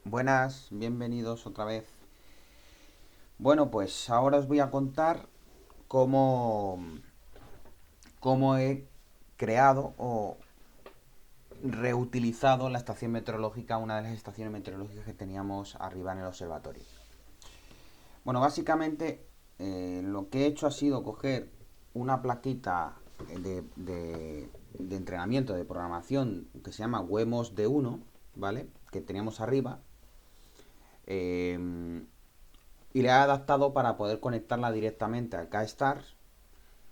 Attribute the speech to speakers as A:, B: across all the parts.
A: Buenas, bienvenidos otra vez. Bueno, pues ahora os voy a contar cómo, cómo he creado o reutilizado la estación meteorológica, una de las estaciones meteorológicas que teníamos arriba en el observatorio. Bueno, básicamente lo que he hecho ha sido coger una plaquita de entrenamiento, de programación que se llama Wemos D1, ¿vale? Que teníamos arriba. eh, y le he adaptado para poder conectarla directamente al K-Stars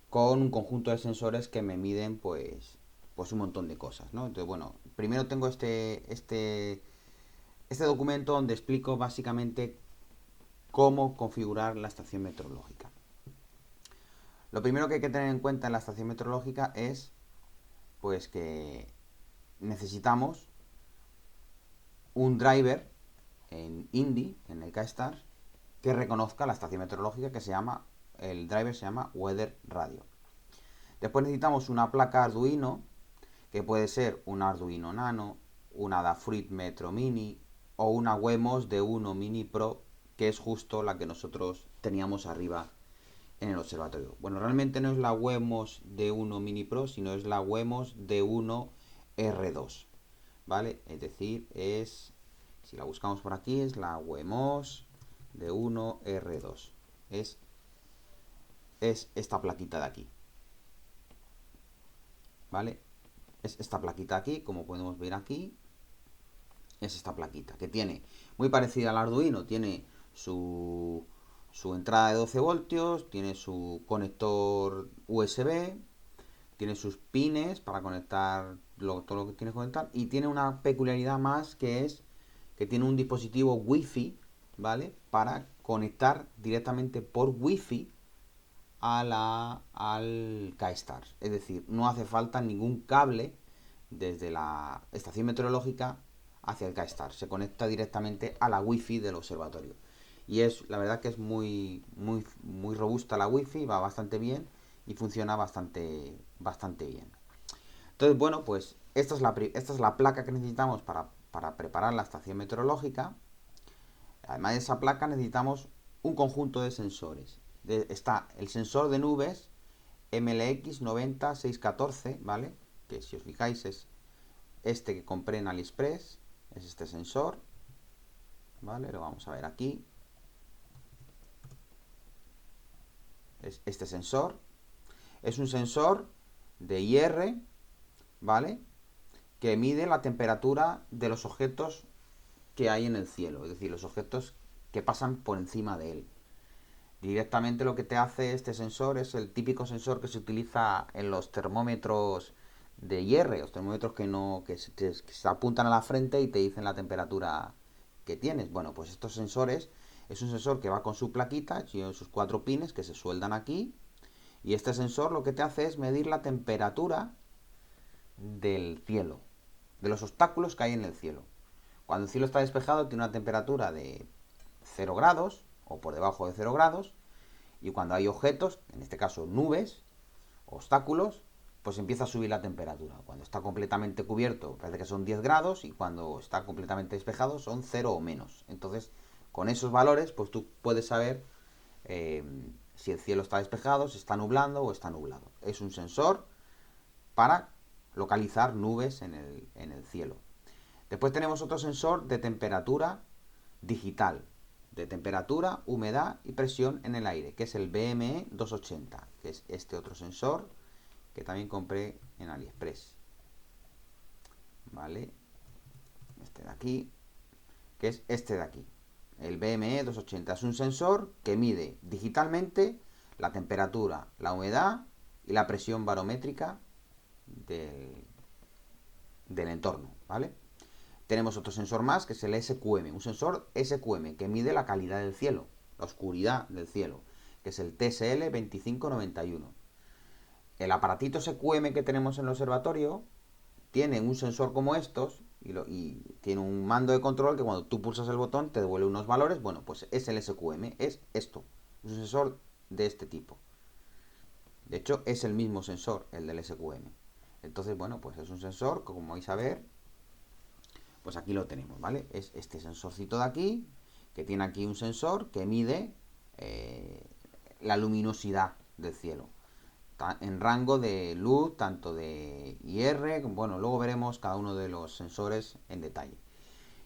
A: con un conjunto de sensores que me miden pues un montón de cosas, ¿no? Entonces, bueno, primero tengo este documento donde explico básicamente cómo configurar la estación meteorológica. Lo primero que hay que tener en cuenta en la estación meteorológica es pues que necesitamos un driver en Indy, en el K-Stars, que reconozca la estación meteorológica el driver se llama Weather Radio. Después necesitamos una placa Arduino, que puede ser un Arduino Nano, una Adafruit Metro Mini o una Wemos D1 Mini Pro, que es justo la que nosotros teníamos arriba en el observatorio. Bueno, realmente no es la Wemos D1 Mini Pro, sino es la Wemos D1 R2, ¿vale? Es decir, si la buscamos por aquí, es la Wemos D1 R2. Es esta plaquita de aquí, ¿vale? Es esta plaquita aquí, como podemos ver aquí, es esta plaquita, que tiene, muy parecida al Arduino, tiene su entrada de 12 voltios, tiene su conector USB, tiene sus pines para conectar todo lo que tiene que conectar, y tiene una peculiaridad más, que es que tiene un dispositivo Wi-Fi, ¿vale? Para conectar directamente por Wi-Fi al K-Stars. Es decir, no hace falta ningún cable desde la estación meteorológica hacia el K-Stars. Se conecta directamente a la Wi-Fi del observatorio. Y la verdad que es muy robusta la Wi-Fi, va bastante bien y funciona bastante bien. Entonces, bueno, pues esta es la placa que necesitamos para preparar la estación meteorológica. Además de esa placa necesitamos un conjunto de sensores. Está el sensor de nubes MLX 90614, ¿vale? Que si os fijáis es este que compré en AliExpress, es este sensor, ¿vale? Lo vamos a ver aquí. Es este sensor. Es un sensor de IR, ¿vale? Que mide la temperatura de los objetos que hay en el cielo, es decir, los objetos que pasan por encima de él. Directamente lo que te hace este sensor es el típico sensor que se utiliza en los termómetros de hierro, los termómetros que se apuntan a la frente y te dicen la temperatura que tienes. Bueno, pues estos sensores es un sensor que va con su plaquita, y sus 4 pines que se sueldan aquí, y este sensor lo que te hace es medir la temperatura del cielo, de los obstáculos que hay en el cielo. Cuando el cielo está despejado tiene una temperatura de 0 grados o por debajo de 0 grados, y cuando hay objetos, en este caso nubes, obstáculos, pues empieza a subir la temperatura. Cuando está completamente cubierto parece que son 10 grados, y cuando está completamente despejado son 0 o menos. Entonces, con esos valores, pues tú puedes saber eh, si el cielo está despejado, si está nublando o está nublado. Es un sensor para localizar nubes en el cielo. Después tenemos otro sensor de temperatura digital, de temperatura, humedad y presión en el aire, que es el BME 280, que es este otro sensor que también compré en AliExpress. ¿Vale? Este de aquí, que es este de aquí. El BME 280 es un sensor que mide digitalmente la temperatura, la humedad y la presión barométrica del, del entorno, ¿vale? Tenemos otro sensor más, que es el SQM, un sensor SQM que mide la calidad del cielo, la oscuridad del cielo, que es el TSL 2591. El aparatito SQM que tenemos en el observatorio tiene un sensor como estos, y tiene un mando de control que cuando tú pulsas el botón te devuelve unos valores. Bueno, pues es el SQM, es esto, es un sensor de este tipo. De hecho, es el mismo sensor, el del SQM. Entonces, bueno, pues es un sensor que, como vais a ver, Pues aquí lo tenemos, ¿vale? Es este sensorcito de aquí, que tiene aquí un sensor que mide la luminosidad del cielo en rango de luz, tanto de IR, bueno, luego veremos cada uno de los sensores en detalle.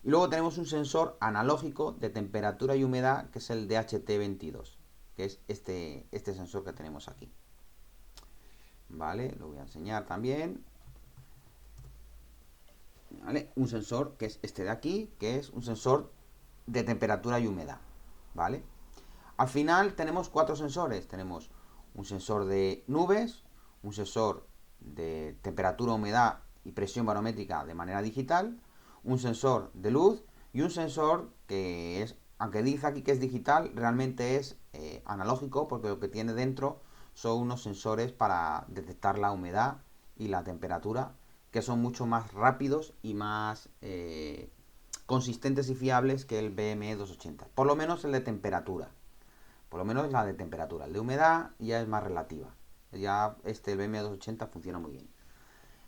A: Y luego tenemos un sensor analógico de temperatura y humedad, que es el DHT22, que es este sensor que tenemos aquí. Vale, lo voy a enseñar también. ¿Vale? Un sensor que es este de aquí, que es un sensor de temperatura y humedad. ¿Vale? Al final tenemos 4 sensores. Tenemos un sensor de nubes, un sensor de temperatura, humedad y presión barométrica de manera digital, un sensor de luz y un sensor que es, aunque dice aquí que es digital, realmente es analógico, porque lo que tiene dentro son unos sensores para detectar la humedad y la temperatura, que son mucho más rápidos y más consistentes y fiables que el BM280. Por lo menos el de temperatura. Por lo menos la de temperatura. El de humedad ya es más relativa. Ya el BM280 funciona muy bien.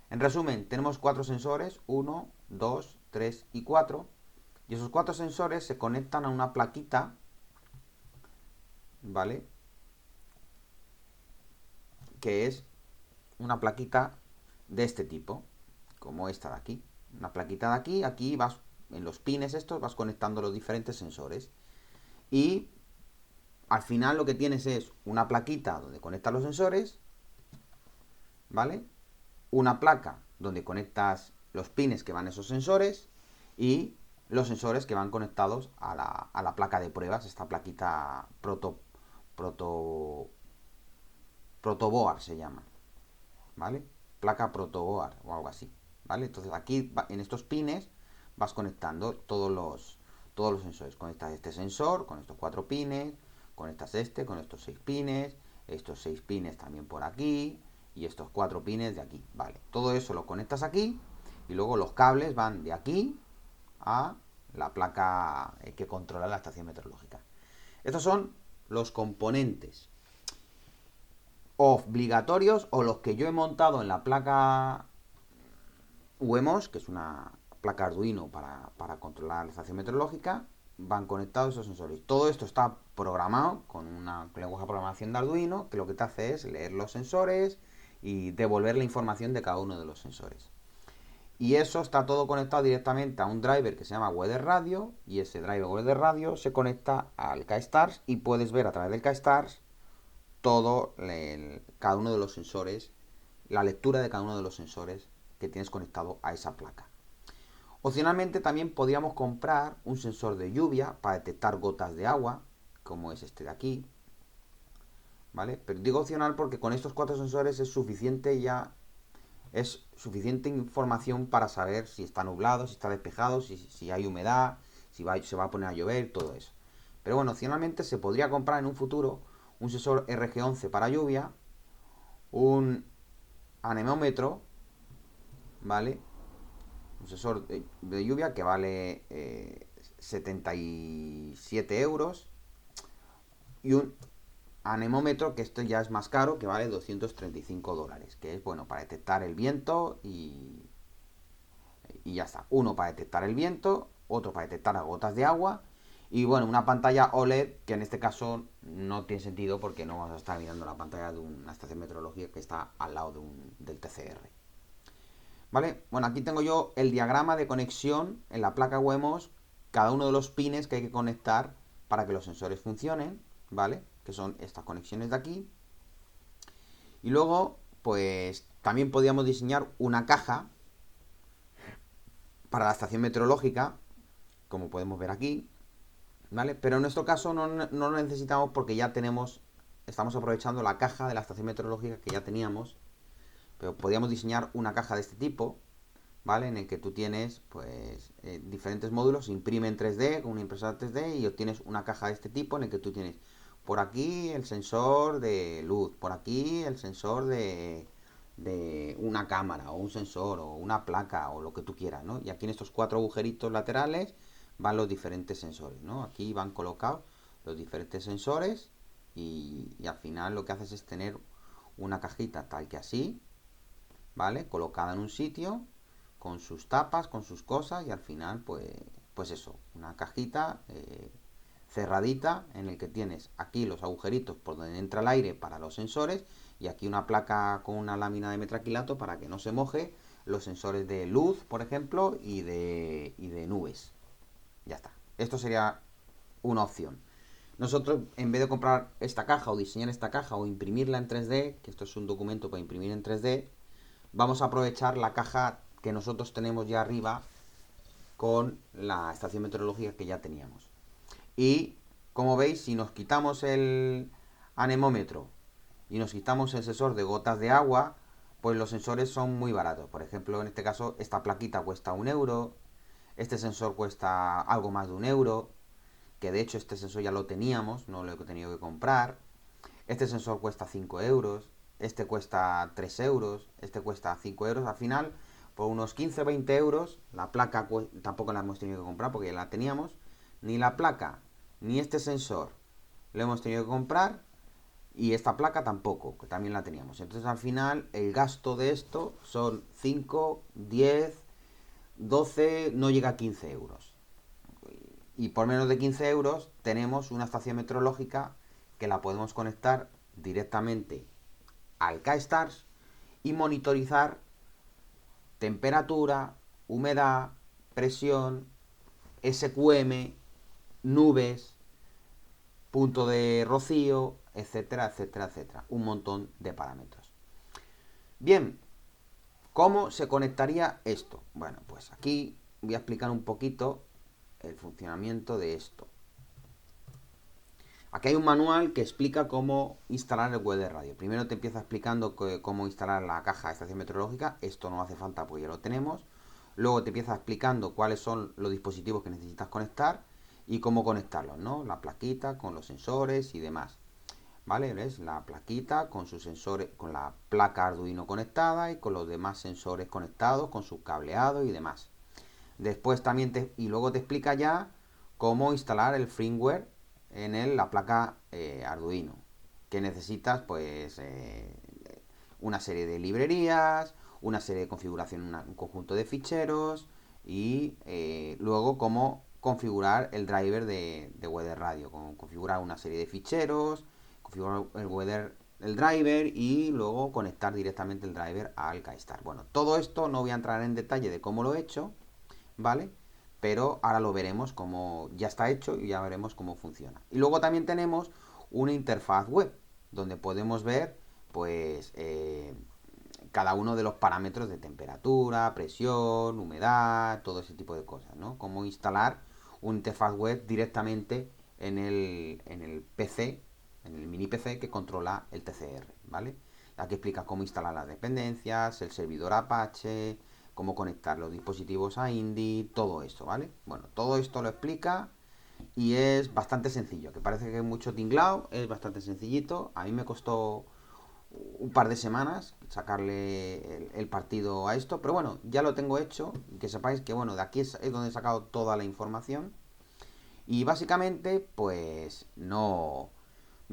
A: En resumen, tenemos 4 sensores, 1, 2, 3 y 4. Y esos 4 sensores se conectan a una plaquita, ¿vale? Que es una plaquita de este tipo, como esta de aquí. Una plaquita de aquí, aquí vas, en los pines estos, vas conectando los diferentes sensores. Y al final lo que tienes es una plaquita donde conectas los sensores, ¿vale? Una placa donde conectas los pines que van a esos sensores y los sensores que van conectados a la placa de pruebas, esta plaquita protoboard se llama, ¿vale? Placa protoboard o algo así, ¿vale? Entonces aquí en estos pines vas conectando todos los sensores. Conectas este sensor con estos 4 pines, conectas con estos 6 pines, estos 6 pines también por aquí y estos 4 pines de aquí, ¿vale? Todo eso lo conectas aquí y luego los cables van de aquí a la placa que controla la estación meteorológica. Estos son los componentes obligatorios o los que yo he montado en la placa UEMOS, que es una placa Arduino para controlar la estación meteorológica. Van conectados esos sensores. Todo esto está programado con una lenguaje de programación de Arduino, que lo que te hace es leer los sensores y devolver la información de cada uno de los sensores. Y eso está todo conectado directamente a un driver que se llama Weather Radio, y ese driver Weather Radio se conecta al KStars y puedes ver a través del KStars cada uno de los sensores, la lectura de cada uno de los sensores que tienes conectado a esa placa. Opcionalmente también podríamos comprar un sensor de lluvia para detectar gotas de agua, como es este de aquí, ¿vale? Pero digo opcional porque con estos 4 sensores es suficiente información para saber si está nublado, si está despejado, si hay humedad, se va a poner a llover, todo eso. Pero bueno, opcionalmente se podría comprar en un futuro un sensor RG11 para lluvia, un anemómetro, ¿vale? Un sensor de lluvia que vale 77 euros y un anemómetro, que esto ya es más caro, que vale 235 dólares, que es bueno para detectar el viento y ya está. Uno para detectar el viento, otro para detectar las gotas de agua y bueno, una pantalla OLED, que en este caso no tiene sentido porque no vamos a estar mirando la pantalla de una estación meteorológica que está al lado del TCR. ¿Vale? Bueno, aquí tengo yo el diagrama de conexión en la placa WEMOS, cada uno de los pines que hay que conectar para que los sensores funcionen, ¿vale? Que son estas conexiones de aquí. Y luego, pues también podríamos diseñar una caja para la estación meteorológica, como podemos ver aquí, ¿vale? Pero en nuestro caso no lo necesitamos porque ya estamos aprovechando la caja de la estación meteorológica que ya teníamos, pero podríamos diseñar una caja de este tipo, ¿vale? En el que tú tienes pues diferentes módulos, se imprime en 3D con una impresora 3D y obtienes una caja de este tipo en el que tú tienes por aquí el sensor de luz, por aquí el sensor de una cámara o un sensor o una placa o lo que tú quieras, ¿no? Y aquí en estos 4 agujeritos laterales van los diferentes sensores, ¿no? Aquí van colocados los diferentes sensores y al final lo que haces es tener una cajita tal que así, ¿vale? Colocada en un sitio con sus tapas, con sus cosas y al final pues eso, una cajita cerradita en el que tienes aquí los agujeritos por donde entra el aire para los sensores y aquí una placa con una lámina de metraquilato para que no se moje los sensores de luz, por ejemplo, y de nubes. Ya está. Esto sería una opción. Nosotros, en vez de comprar esta caja o diseñar esta caja o imprimirla en 3D, que esto es un documento para imprimir en 3D, vamos a aprovechar la caja que nosotros tenemos ya arriba con la estación meteorológica que ya teníamos. Y como veis, si nos quitamos el anemómetro y nos quitamos el sensor de gotas de agua, pues los sensores son muy baratos. Por ejemplo, en este caso, esta plaquita cuesta 1 euro, este sensor cuesta algo más de 1 euro, que de hecho este sensor ya lo teníamos, no lo he tenido que comprar. Este sensor cuesta 5 euros, este cuesta 3 euros, este cuesta 5 euros. Al final, por unos 15 o 20 euros, la placa tampoco la hemos tenido que comprar porque ya la teníamos. Ni la placa, ni este sensor lo hemos tenido que comprar. Y esta placa tampoco, que también la teníamos. Entonces al final el gasto de esto son 5, 10, 12, no llega a 15 euros. Y por menos de 15 euros tenemos una estación meteorológica que la podemos conectar directamente al K-Stars y monitorizar temperatura, humedad, presión, SQM, nubes, punto de rocío, etcétera, etcétera, etcétera. Un montón de parámetros. Bien, ¿cómo se conectaría esto? Bueno, pues aquí voy a explicar un poquito el funcionamiento de esto. Aquí hay un manual que explica cómo instalar el Weather Radio. Primero te empieza explicando cómo instalar la caja de estación meteorológica. Esto no hace falta porque ya lo tenemos. Luego te empieza explicando cuáles son los dispositivos que necesitas conectar y cómo conectarlos, ¿no? La plaquita con los sensores y demás. ¿Vale? ¿Ves? La plaquita con sus sensores, con la placa Arduino conectada y con los demás sensores conectados, con su cableado y demás. Después también y luego te explica ya cómo instalar el firmware en la placa Arduino. Que necesitas, pues, una serie de librerías, una serie de configuración, un conjunto de ficheros y luego cómo configurar el driver de Weather Radio, configurar una serie de ficheros, configurar el driver y luego conectar directamente el driver al K-Star. Bueno, todo esto no voy a entrar en detalle de cómo lo he hecho, ¿vale? Pero ahora lo veremos como ya está hecho y ya veremos cómo funciona. Y luego también tenemos una interfaz web donde podemos ver pues cada uno de los parámetros de temperatura, presión, humedad, todo ese tipo de cosas, ¿no? Cómo instalar una interfaz web directamente en el PC, en el mini PC que controla el TCR, ¿vale? Aquí explica cómo instalar las dependencias, el servidor Apache, cómo conectar los dispositivos a Indy, todo esto, ¿vale? Bueno, todo esto lo explica y es bastante sencillo, que parece que es mucho tinglado, es bastante sencillito. A mí me costó un par de semanas sacarle el partido a esto, pero bueno, ya lo tengo hecho, que sepáis que bueno, de aquí es donde he sacado toda la información y básicamente pues no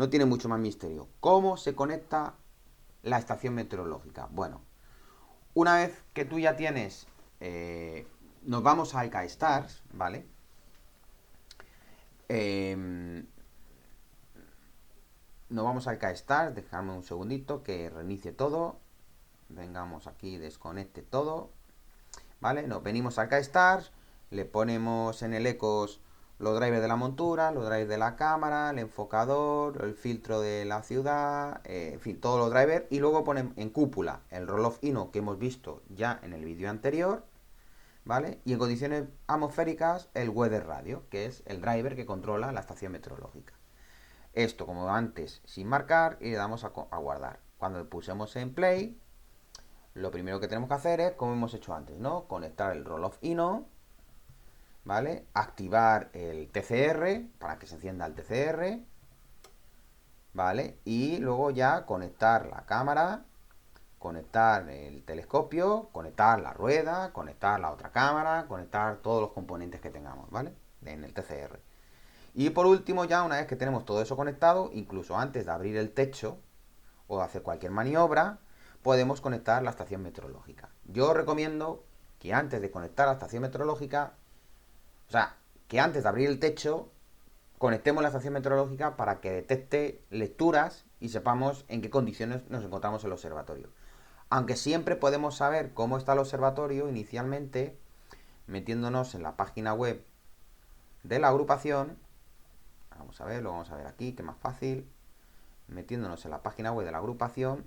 A: tiene mucho más misterio. ¿Cómo se conecta la estación meteorológica? Bueno, una vez que tú ya tienes, nos vamos a K-Stars, ¿vale? Nos vamos al K-Stars, dejadme un segundito que reinicie todo. Vengamos aquí, desconecte todo, ¿vale? Nos venimos al K-Stars, le ponemos en el ECOS los drivers de la montura, los drivers de la cámara, el enfocador, el filtro de la ciudad, en fin, todos los drivers. Y luego ponemos en cúpula el roll-off INO que hemos visto ya en el vídeo anterior, ¿vale? Y en condiciones atmosféricas el Weather Radio, que es el driver que controla la estación meteorológica. Esto como antes sin marcar y le damos a guardar. Cuando pusemos en play, lo primero que tenemos que hacer es, como hemos hecho antes, ¿no? Conectar el roll-off INO, ¿vale? Activar el TCR para que se encienda el TCR, ¿vale? Y luego ya conectar la cámara, conectar el telescopio, conectar la rueda, conectar la otra cámara, conectar todos los componentes que tengamos, ¿vale? En el TCR. Y por último, ya una vez que tenemos todo eso conectado, incluso antes de abrir el techo o de hacer cualquier maniobra, podemos conectar la estación meteorológica. Yo recomiendo que antes de conectar la estación meteorológica, o sea, que antes de abrir el techo, conectemos la estación meteorológica para que detecte lecturas y sepamos en qué condiciones nos encontramos en el observatorio. Aunque siempre podemos saber cómo está el observatorio inicialmente metiéndonos en la página web de la agrupación. Vamos a ver, lo vamos a ver aquí, que es más fácil. Metiéndonos en la página web de la agrupación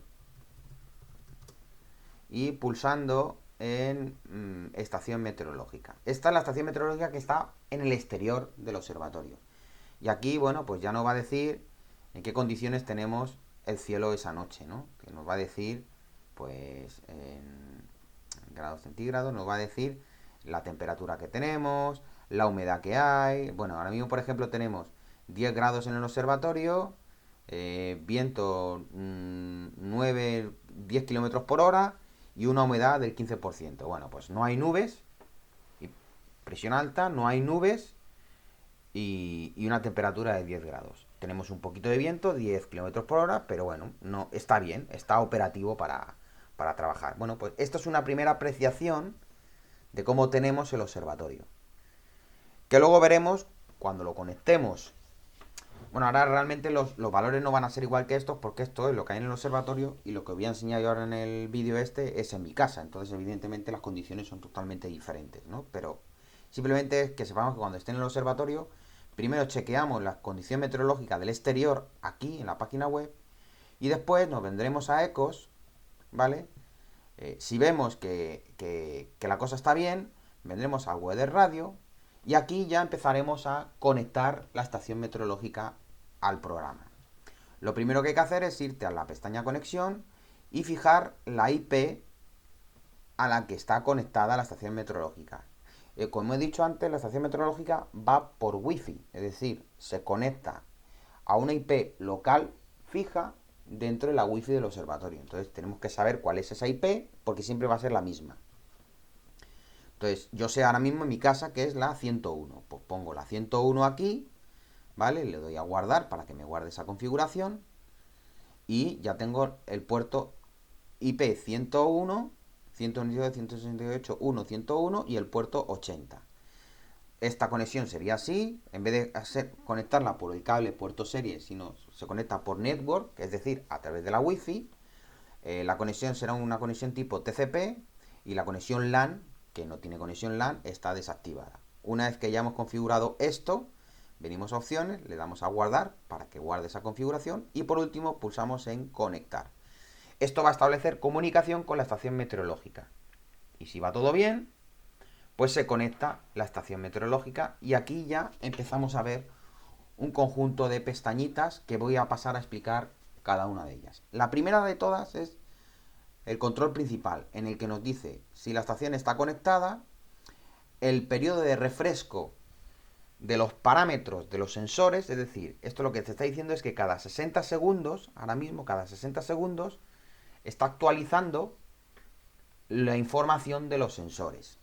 A: y pulsando en estación meteorológica. Esta es la estación meteorológica que está en el exterior del observatorio. Y aquí, bueno, pues ya nos va a decir en qué condiciones tenemos el cielo esa noche, ¿no? Que nos va a decir, pues, en grados centígrados, nos va a decir la temperatura que tenemos, la humedad que hay. Bueno, ahora mismo, por ejemplo, tenemos 10 grados en el observatorio, viento 9, 10 kilómetros por hora y una humedad del 15%. Bueno, pues no hay nubes, presión alta, no hay nubes y una temperatura de 10 grados. Tenemos un poquito de viento, 10 kilómetros por hora, pero bueno, no, está bien, está operativo para trabajar. Bueno, pues esto es una primera apreciación de cómo tenemos el observatorio. Que luego veremos cuando lo conectemos. Bueno, ahora realmente los valores no van a ser igual que estos porque esto es lo que hay en el observatorio y lo que os voy a enseñar yo ahora en el vídeo este es en mi casa. Entonces, evidentemente, las condiciones son totalmente diferentes, ¿no? Pero simplemente es que sepamos que cuando esté en el observatorio, primero chequeamos la condición meteorológica del exterior aquí en la página web y después nos vendremos a Ecos, ¿vale? Si vemos que la cosa está bien, vendremos a Weather Radio y aquí ya empezaremos a conectar la estación meteorológica al programa. Lo primero que hay que hacer es irte a la pestaña conexión y fijar la IP a la que está conectada la estación meteorológica. Como he dicho antes, la estación meteorológica va por Wi-Fi, es decir, se conecta a una IP local fija dentro de la Wi-Fi del observatorio. Entonces tenemos que saber cuál es esa IP porque siempre va a ser la misma. Entonces yo sé ahora mismo en mi casa que es la 101. Pues pongo la 101 aquí, ¿vale? Le doy a guardar para que me guarde esa configuración y ya tengo el puerto IP 101, 192, 168, 1, 101 y el puerto 80. Esta conexión sería así, en vez de conectarla por el cable puerto serie, sino se conecta por network, es decir, a través de la Wi-Fi. La conexión será una conexión tipo TCP y la conexión LAN, que no tiene conexión LAN, está desactivada. Una vez que ya hemos configurado esto, venimos a opciones, le damos a guardar para que guarde esa configuración y por último pulsamos en conectar. Esto va a establecer comunicación con la estación meteorológica. Y si va todo bien, pues se conecta la estación meteorológica y aquí ya empezamos a ver un conjunto de pestañitas que voy a pasar a explicar cada una de ellas. La primera de todas es el control principal, en el que nos dice si la estación está conectada, el periodo de refresco de los parámetros de los sensores, es decir, esto lo que te está diciendo es que cada 60 segundos, ahora mismo cada 60 segundos, está actualizando la información de los sensores.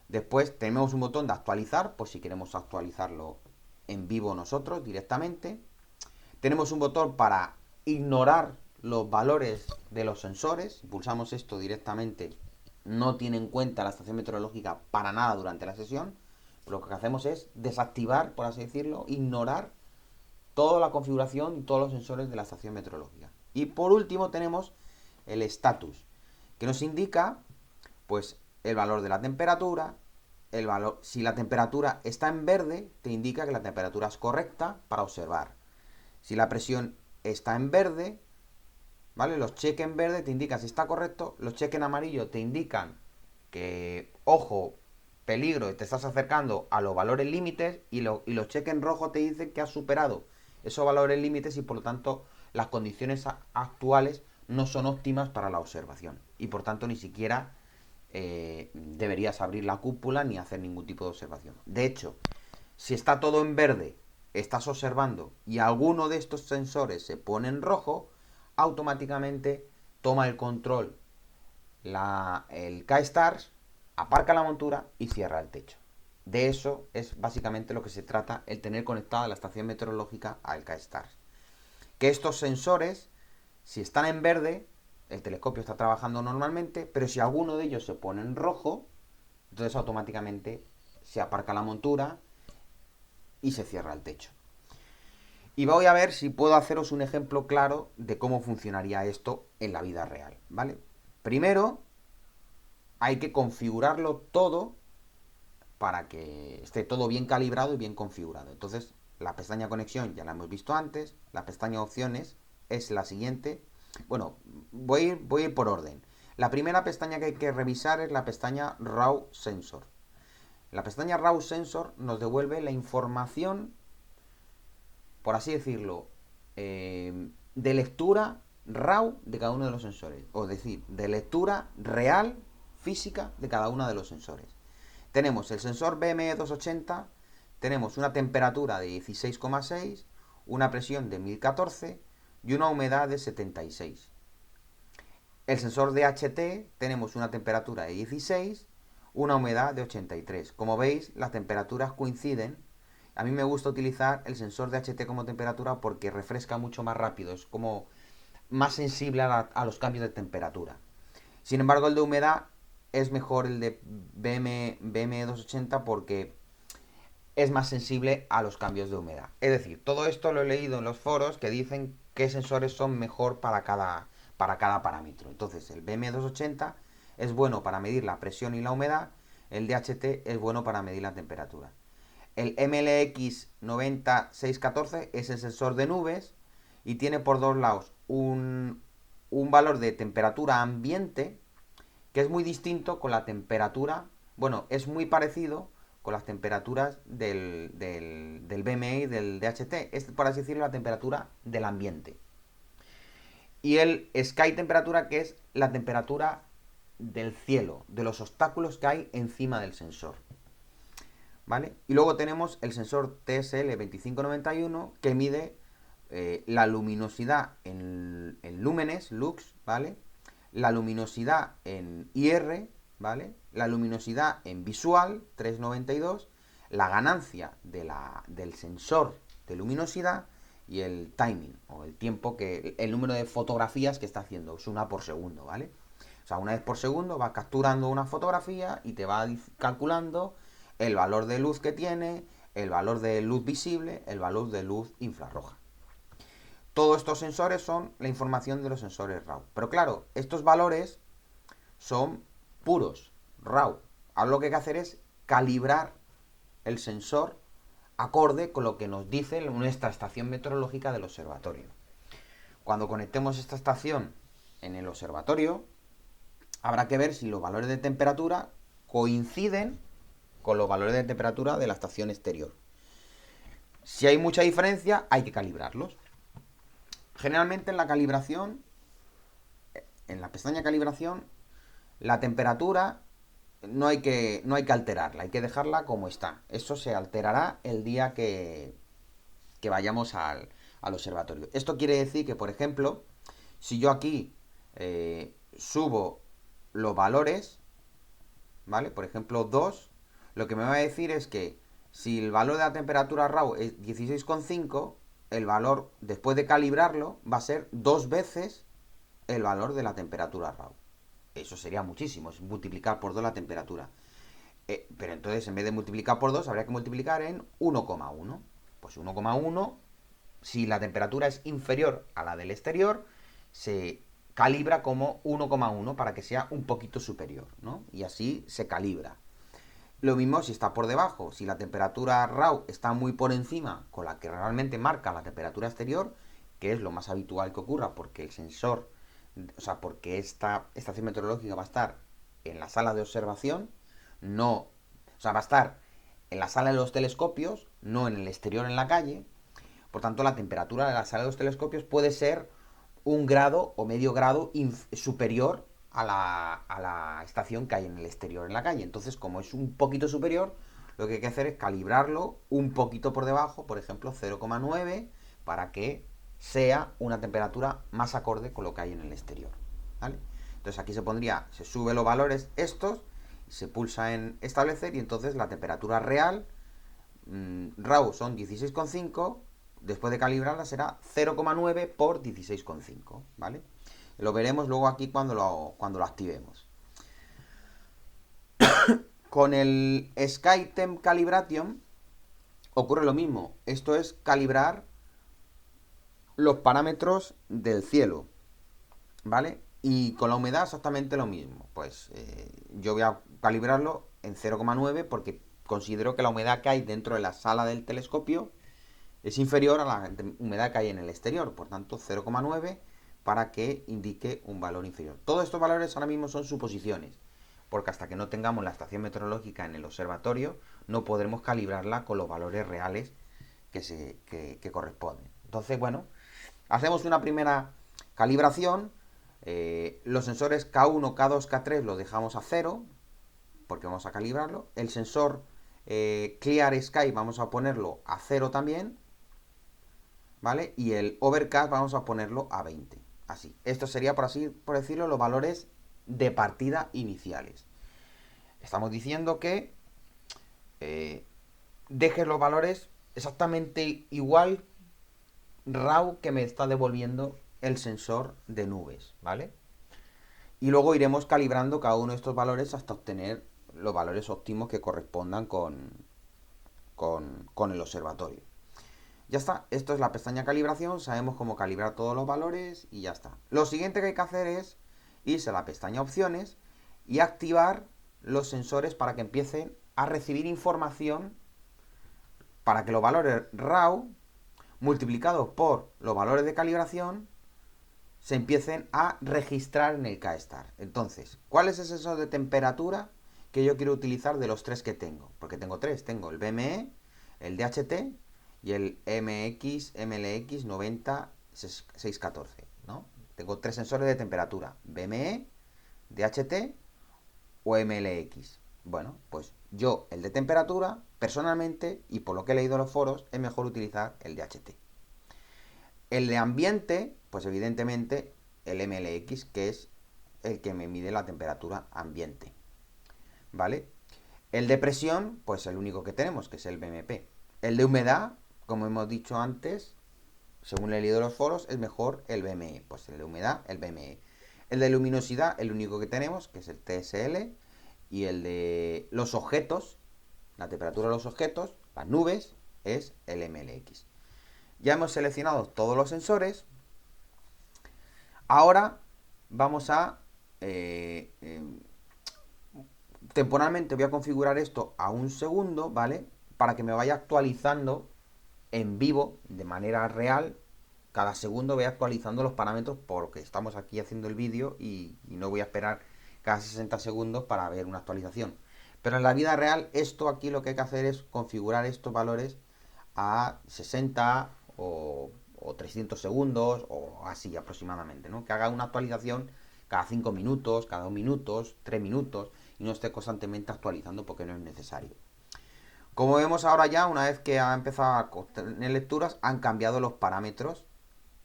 A: Después tenemos un botón de actualizar, por si queremos actualizarlo en vivo nosotros directamente. Tenemos un botón para ignorar los valores de los sensores. Si pulsamos esto directamente, no tiene en cuenta la estación meteorológica para nada durante la sesión. Lo que hacemos es desactivar, por así decirlo, ignorar toda la configuración y todos los sensores de la estación meteorológica. Y por último tenemos el status, que nos indica pues el valor de la temperatura, el valor, si la temperatura está en verde, te indica que la temperatura es correcta para observar. Si la presión está en verde, ¿vale? Los cheques en verde te indican si está correcto, los cheques en amarillo te indican que, ojo, peligro, te estás acercando a los valores límites y los cheques en rojo te dicen que has superado esos valores límites y por lo tanto las condiciones actuales no son óptimas para la observación y por tanto ni siquiera deberías abrir la cúpula ni hacer ningún tipo de observación. De hecho, si está todo en verde, estás observando y alguno de estos sensores se pone en rojo, automáticamente toma el control el K-Stars, aparca la montura y cierra el techo. De eso es básicamente lo que se trata el tener conectada la estación meteorológica al K-Stars. Que estos sensores, si están en verde, el telescopio está trabajando normalmente, pero si alguno de ellos se pone en rojo, Entonces automáticamente se aparca la montura y se cierra el techo. Y voy a ver si puedo haceros un ejemplo claro de cómo funcionaría esto en la vida real, ¿vale? Primero, hay que configurarlo todo para que esté todo bien calibrado y bien configurado. Entonces, la pestaña conexión ya la hemos visto antes, la pestaña opciones es la siguiente. Bueno, voy a ir por orden. La primera pestaña que hay que revisar es la pestaña RAW Sensor. La pestaña RAW Sensor nos devuelve la información, por así decirlo, de lectura RAW de cada uno de los sensores. Es decir, de lectura real, física, de cada uno de los sensores. Tenemos el sensor BME280, tenemos una temperatura de 16,6, una presión de 1014 y una humedad de 76. El sensor DHT tenemos una temperatura de 16, una humedad de 83. Como veis, las temperaturas coinciden. A mí me gusta utilizar el sensor DHT como temperatura porque refresca mucho más rápido, es como más sensible a los cambios de temperatura. Sin embargo, el de humedad es mejor el de BM280 porque es más sensible a los cambios de humedad. Es decir, todo esto lo he leído en los foros que dicen qué sensores son mejor para cada parámetro. Entonces, el BM280 es bueno para medir la presión y la humedad, el DHT es bueno para medir la temperatura. El MLX90614 es el sensor de nubes y tiene por dos lados un valor de temperatura ambiente que es muy distinto con la temperatura, bueno, es muy parecido con las temperaturas del BME y del DHT. Es, por así decirlo, la temperatura del ambiente. Y el Sky temperatura, que es la temperatura del cielo, de los obstáculos que hay encima del sensor. ¿Vale? Y luego tenemos el sensor TSL2591 que mide la luminosidad en lúmenes, lux, ¿vale? La luminosidad en IR, ¿vale? La luminosidad en visual, 392, la ganancia del sensor de luminosidad y el timing, o el tiempo el número de fotografías que está haciendo, es una por segundo, ¿vale? O sea, una vez por segundo va capturando una fotografía y te va calculando el valor de luz que tiene, el valor de luz visible, el valor de luz infrarroja. Todos estos sensores son la información de los sensores RAW. Pero claro, estos valores son puros, RAW. Ahora lo que hay que hacer es calibrar el sensor acorde con lo que nos dice nuestra estación meteorológica del observatorio. Cuando conectemos esta estación en el observatorio, habrá que ver si los valores de temperatura coinciden con los valores de temperatura de la estación exterior. Si hay mucha diferencia, hay que calibrarlos. Generalmente en la calibración, en la pestaña calibración, la temperatura no hay que alterarla, hay que dejarla como está. Eso se alterará el día que vayamos al observatorio. Esto quiere decir que, por ejemplo, si yo aquí subo los valores, ¿vale? Por ejemplo, 2, lo que me va a decir es que si el valor de la temperatura RAW es 16,5, el valor, después de calibrarlo, va a ser 2 veces el valor de la temperatura RAW. Eso sería muchísimo, es multiplicar por 2 la temperatura. Pero entonces, en vez de multiplicar por 2, habría que multiplicar en 1,1. Pues 1,1, si la temperatura es inferior a la del exterior, se calibra como 1,1 para que sea un poquito superior, ¿no? Y así se calibra. Lo mismo si está por debajo, si la temperatura RAW está muy por encima con la que realmente marca la temperatura exterior, que es lo más habitual que ocurra porque el sensor, o sea, porque esta estación meteorológica va a estar en la sala de observación, no, o sea, va a estar en la sala de los telescopios, no en el exterior en la calle. Por tanto, la temperatura de la sala de los telescopios puede ser 1 grado o medio grado superior a la estación que hay en el exterior en la calle. Entonces, como es un poquito superior, lo que hay que hacer es calibrarlo un poquito por debajo, por ejemplo 0,9, para que sea una temperatura más acorde con lo que hay en el exterior, ¿vale? Entonces aquí se sube los valores estos, se pulsa en establecer y entonces la temperatura real, RAW son 16,5, después de calibrarla será 0,9 por 16,5, ¿vale? Lo veremos luego aquí cuando lo activemos. Con el SkyTemp Calibration ocurre lo mismo. Esto es calibrar los parámetros del cielo, ¿vale? Y con la humedad exactamente lo mismo. Pues yo voy a calibrarlo en 0,9 porque considero que la humedad que hay dentro de la sala del telescopio es inferior a la humedad que hay en el exterior. Por tanto, 0,9 para que indique un valor inferior. Todos estos valores ahora mismo son suposiciones, porque hasta que no tengamos la estación meteorológica en el observatorio, no podremos calibrarla con los valores reales que corresponden. Entonces, bueno, hacemos una primera calibración. Los sensores K1, K2, K3 los dejamos a 0, porque vamos a calibrarlo. El sensor Clear Sky vamos a ponerlo a 0 también, ¿vale? Y el Overcast vamos a ponerlo a 20. Así. Esto sería, por decirlo, los valores de partida iniciales. Estamos diciendo que dejes los valores exactamente igual RAW que me está devolviendo el sensor de nubes, ¿vale? Y luego iremos calibrando cada uno de estos valores hasta obtener los valores óptimos que correspondan con el observatorio. Ya está, esto es la pestaña calibración, sabemos cómo calibrar todos los valores y ya está. Lo siguiente que hay que hacer es irse a la pestaña opciones y activar los sensores para que empiecen a recibir información, para que los valores RAW multiplicados por los valores de calibración se empiecen a registrar en el K-Star. Entonces, ¿cuál es el sensor de temperatura que yo quiero utilizar de los tres que tengo? Porque tengo tres, tengo el BME, el DHT y el MLX 90614, ¿no? Tengo tres sensores de temperatura, BME, DHT o MLX. Bueno, pues yo el de temperatura, personalmente, y por lo que he leído en los foros, es mejor utilizar el DHT. El de ambiente, pues evidentemente el MLX, que es el que me mide la temperatura ambiente, ¿vale? El de presión, pues el único que tenemos, que es el BMP. El de humedad, como hemos dicho antes, según he leído los foros, es mejor el BME. Pues el de humedad, el BME. El de luminosidad, el único que tenemos, que es el TSL. Y el de los objetos, la temperatura de los objetos, las nubes, es el MLX. Ya hemos seleccionado todos los sensores. Ahora vamos a... temporalmente voy a configurar esto a 1 segundo, ¿vale? Para que me vaya actualizando en vivo, de manera real. Cada segundo voy actualizando los parámetros porque estamos aquí haciendo el vídeo y no voy a esperar cada 60 segundos para ver una actualización. Pero en la vida real, esto aquí lo que hay que hacer es configurar estos valores a 60 o 300 segundos o así aproximadamente, ¿no? Que haga una actualización cada 5 minutos, cada 2 minutos, 3 minutos y no esté constantemente actualizando porque no es necesario. Como vemos ahora ya, una vez que ha empezado a tener lecturas, han cambiado los parámetros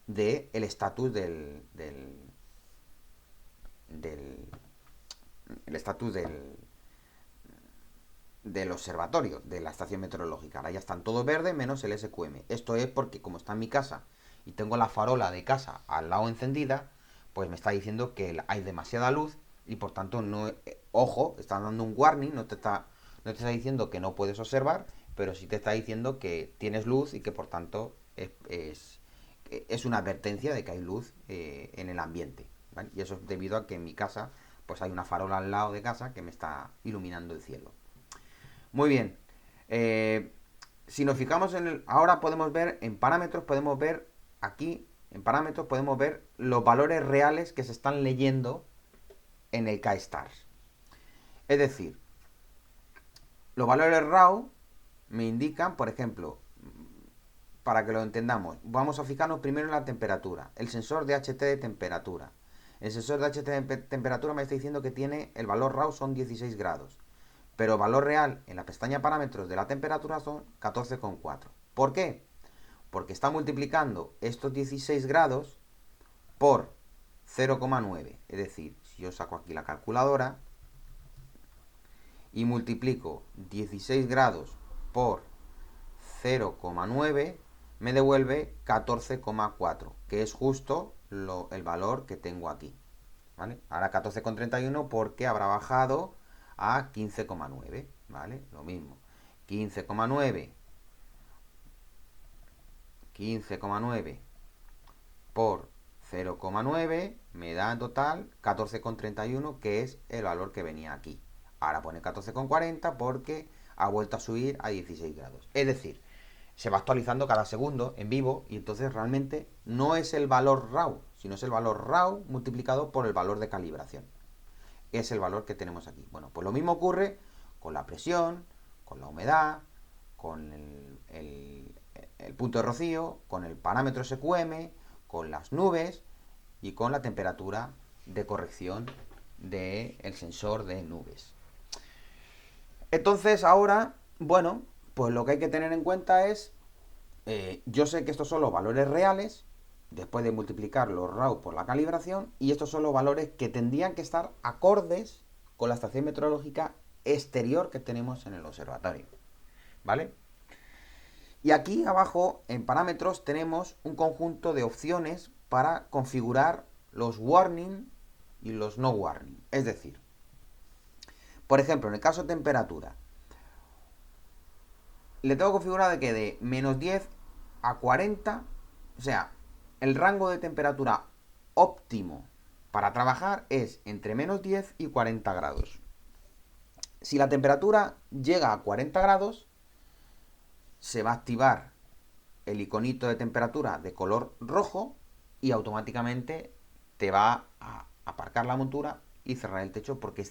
A: del estatus del estatus del observatorio, de la estación meteorológica. Ahora ya están todos verdes menos el SQM. Esto es porque como está en mi casa y tengo la farola de casa al lado encendida, pues me está diciendo que hay demasiada luz y por tanto no, ojo, está dando un warning, no te está diciendo que no puedes observar, pero sí te está diciendo que tienes luz y que por tanto es una advertencia de que hay luz en el ambiente, ¿vale? Y eso es debido a que en mi casa pues hay una farola al lado de casa que me está iluminando el cielo. Muy bien. Si nos fijamos en el... Ahora podemos ver en parámetros, podemos ver aquí, en parámetros podemos ver los valores reales que se están leyendo en el K-Stars. Es decir, los valores RAW me indican, por ejemplo, para que lo entendamos, vamos a fijarnos primero en la temperatura. El sensor de HT de temperatura. El sensor de HT de temperatura me está diciendo que tiene el valor RAW son 16 grados. Pero el valor real en la pestaña parámetros de la temperatura son 14,4. ¿Por qué? Porque está multiplicando estos 16 grados por 0,9. Es decir, si yo saco aquí la calculadora y multiplico 16 grados por 0,9, me devuelve 14,4, que es justo el valor que tengo aquí, ¿vale? Ahora 14,31 porque habrá bajado a 15,9, ¿vale? Lo mismo. 15,9 por 0,9 me da en total 14,31, que es el valor que venía aquí. Ahora pone 14,40 porque ha vuelto a subir a 16 grados. Es decir, se va actualizando cada segundo en vivo y entonces realmente no es el valor RAW, sino es el valor RAW multiplicado por el valor de calibración. Es el valor que tenemos aquí. Bueno, pues lo mismo ocurre con la presión, con la humedad, con el punto de rocío, con el parámetro SQM, con las nubes y con la temperatura de corrección del sensor de nubes. Entonces ahora, bueno, pues lo que hay que tener en cuenta es, yo sé que estos son los valores reales, después de multiplicar los RAW por la calibración, y estos son los valores que tendrían que estar acordes con la estación meteorológica exterior que tenemos en el observatorio. ¿Vale? Y aquí abajo, en parámetros, tenemos un conjunto de opciones para configurar los warning y los no warning. Es decir, por ejemplo, en el caso de temperatura, le tengo configurado que de menos 10 a 40, o sea, el rango de temperatura óptimo para trabajar es entre menos 10 y 40 grados. Si la temperatura llega a 40 grados, se va a activar el iconito de temperatura de color rojo y automáticamente te va a aparcar la montura y cerrar el techo porque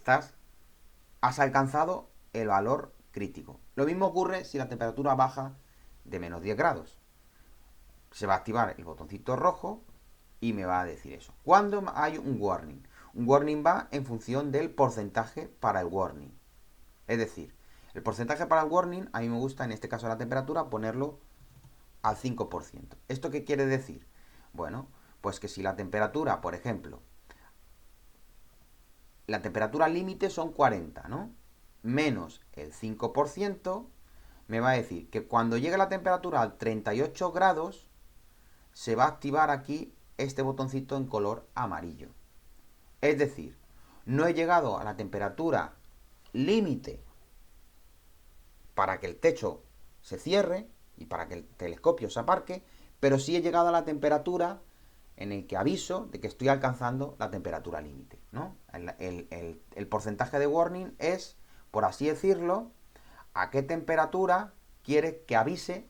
A: has alcanzado el valor crítico. Lo mismo ocurre si la temperatura baja de menos 10 grados. Se va a activar el botoncito rojo y me va a decir eso. ¿Cuándo hay un warning? Un warning va en función del porcentaje para el warning. Es decir, el porcentaje para el warning, a mí me gusta, en este caso la temperatura, ponerlo al 5%. ¿Esto qué quiere decir? Bueno, pues que si la temperatura, por ejemplo, la temperatura límite son 40, ¿no? Menos el 5%, me va a decir que cuando llegue la temperatura a 38 grados, se va a activar aquí este botoncito en color amarillo. Es decir, no he llegado a la temperatura límite para que el techo se cierre y para que el telescopio se aparque, pero sí he llegado a la temperatura en el que aviso de que estoy alcanzando la temperatura límite, ¿no? El porcentaje de warning es, por así decirlo, a qué temperatura quiere que avise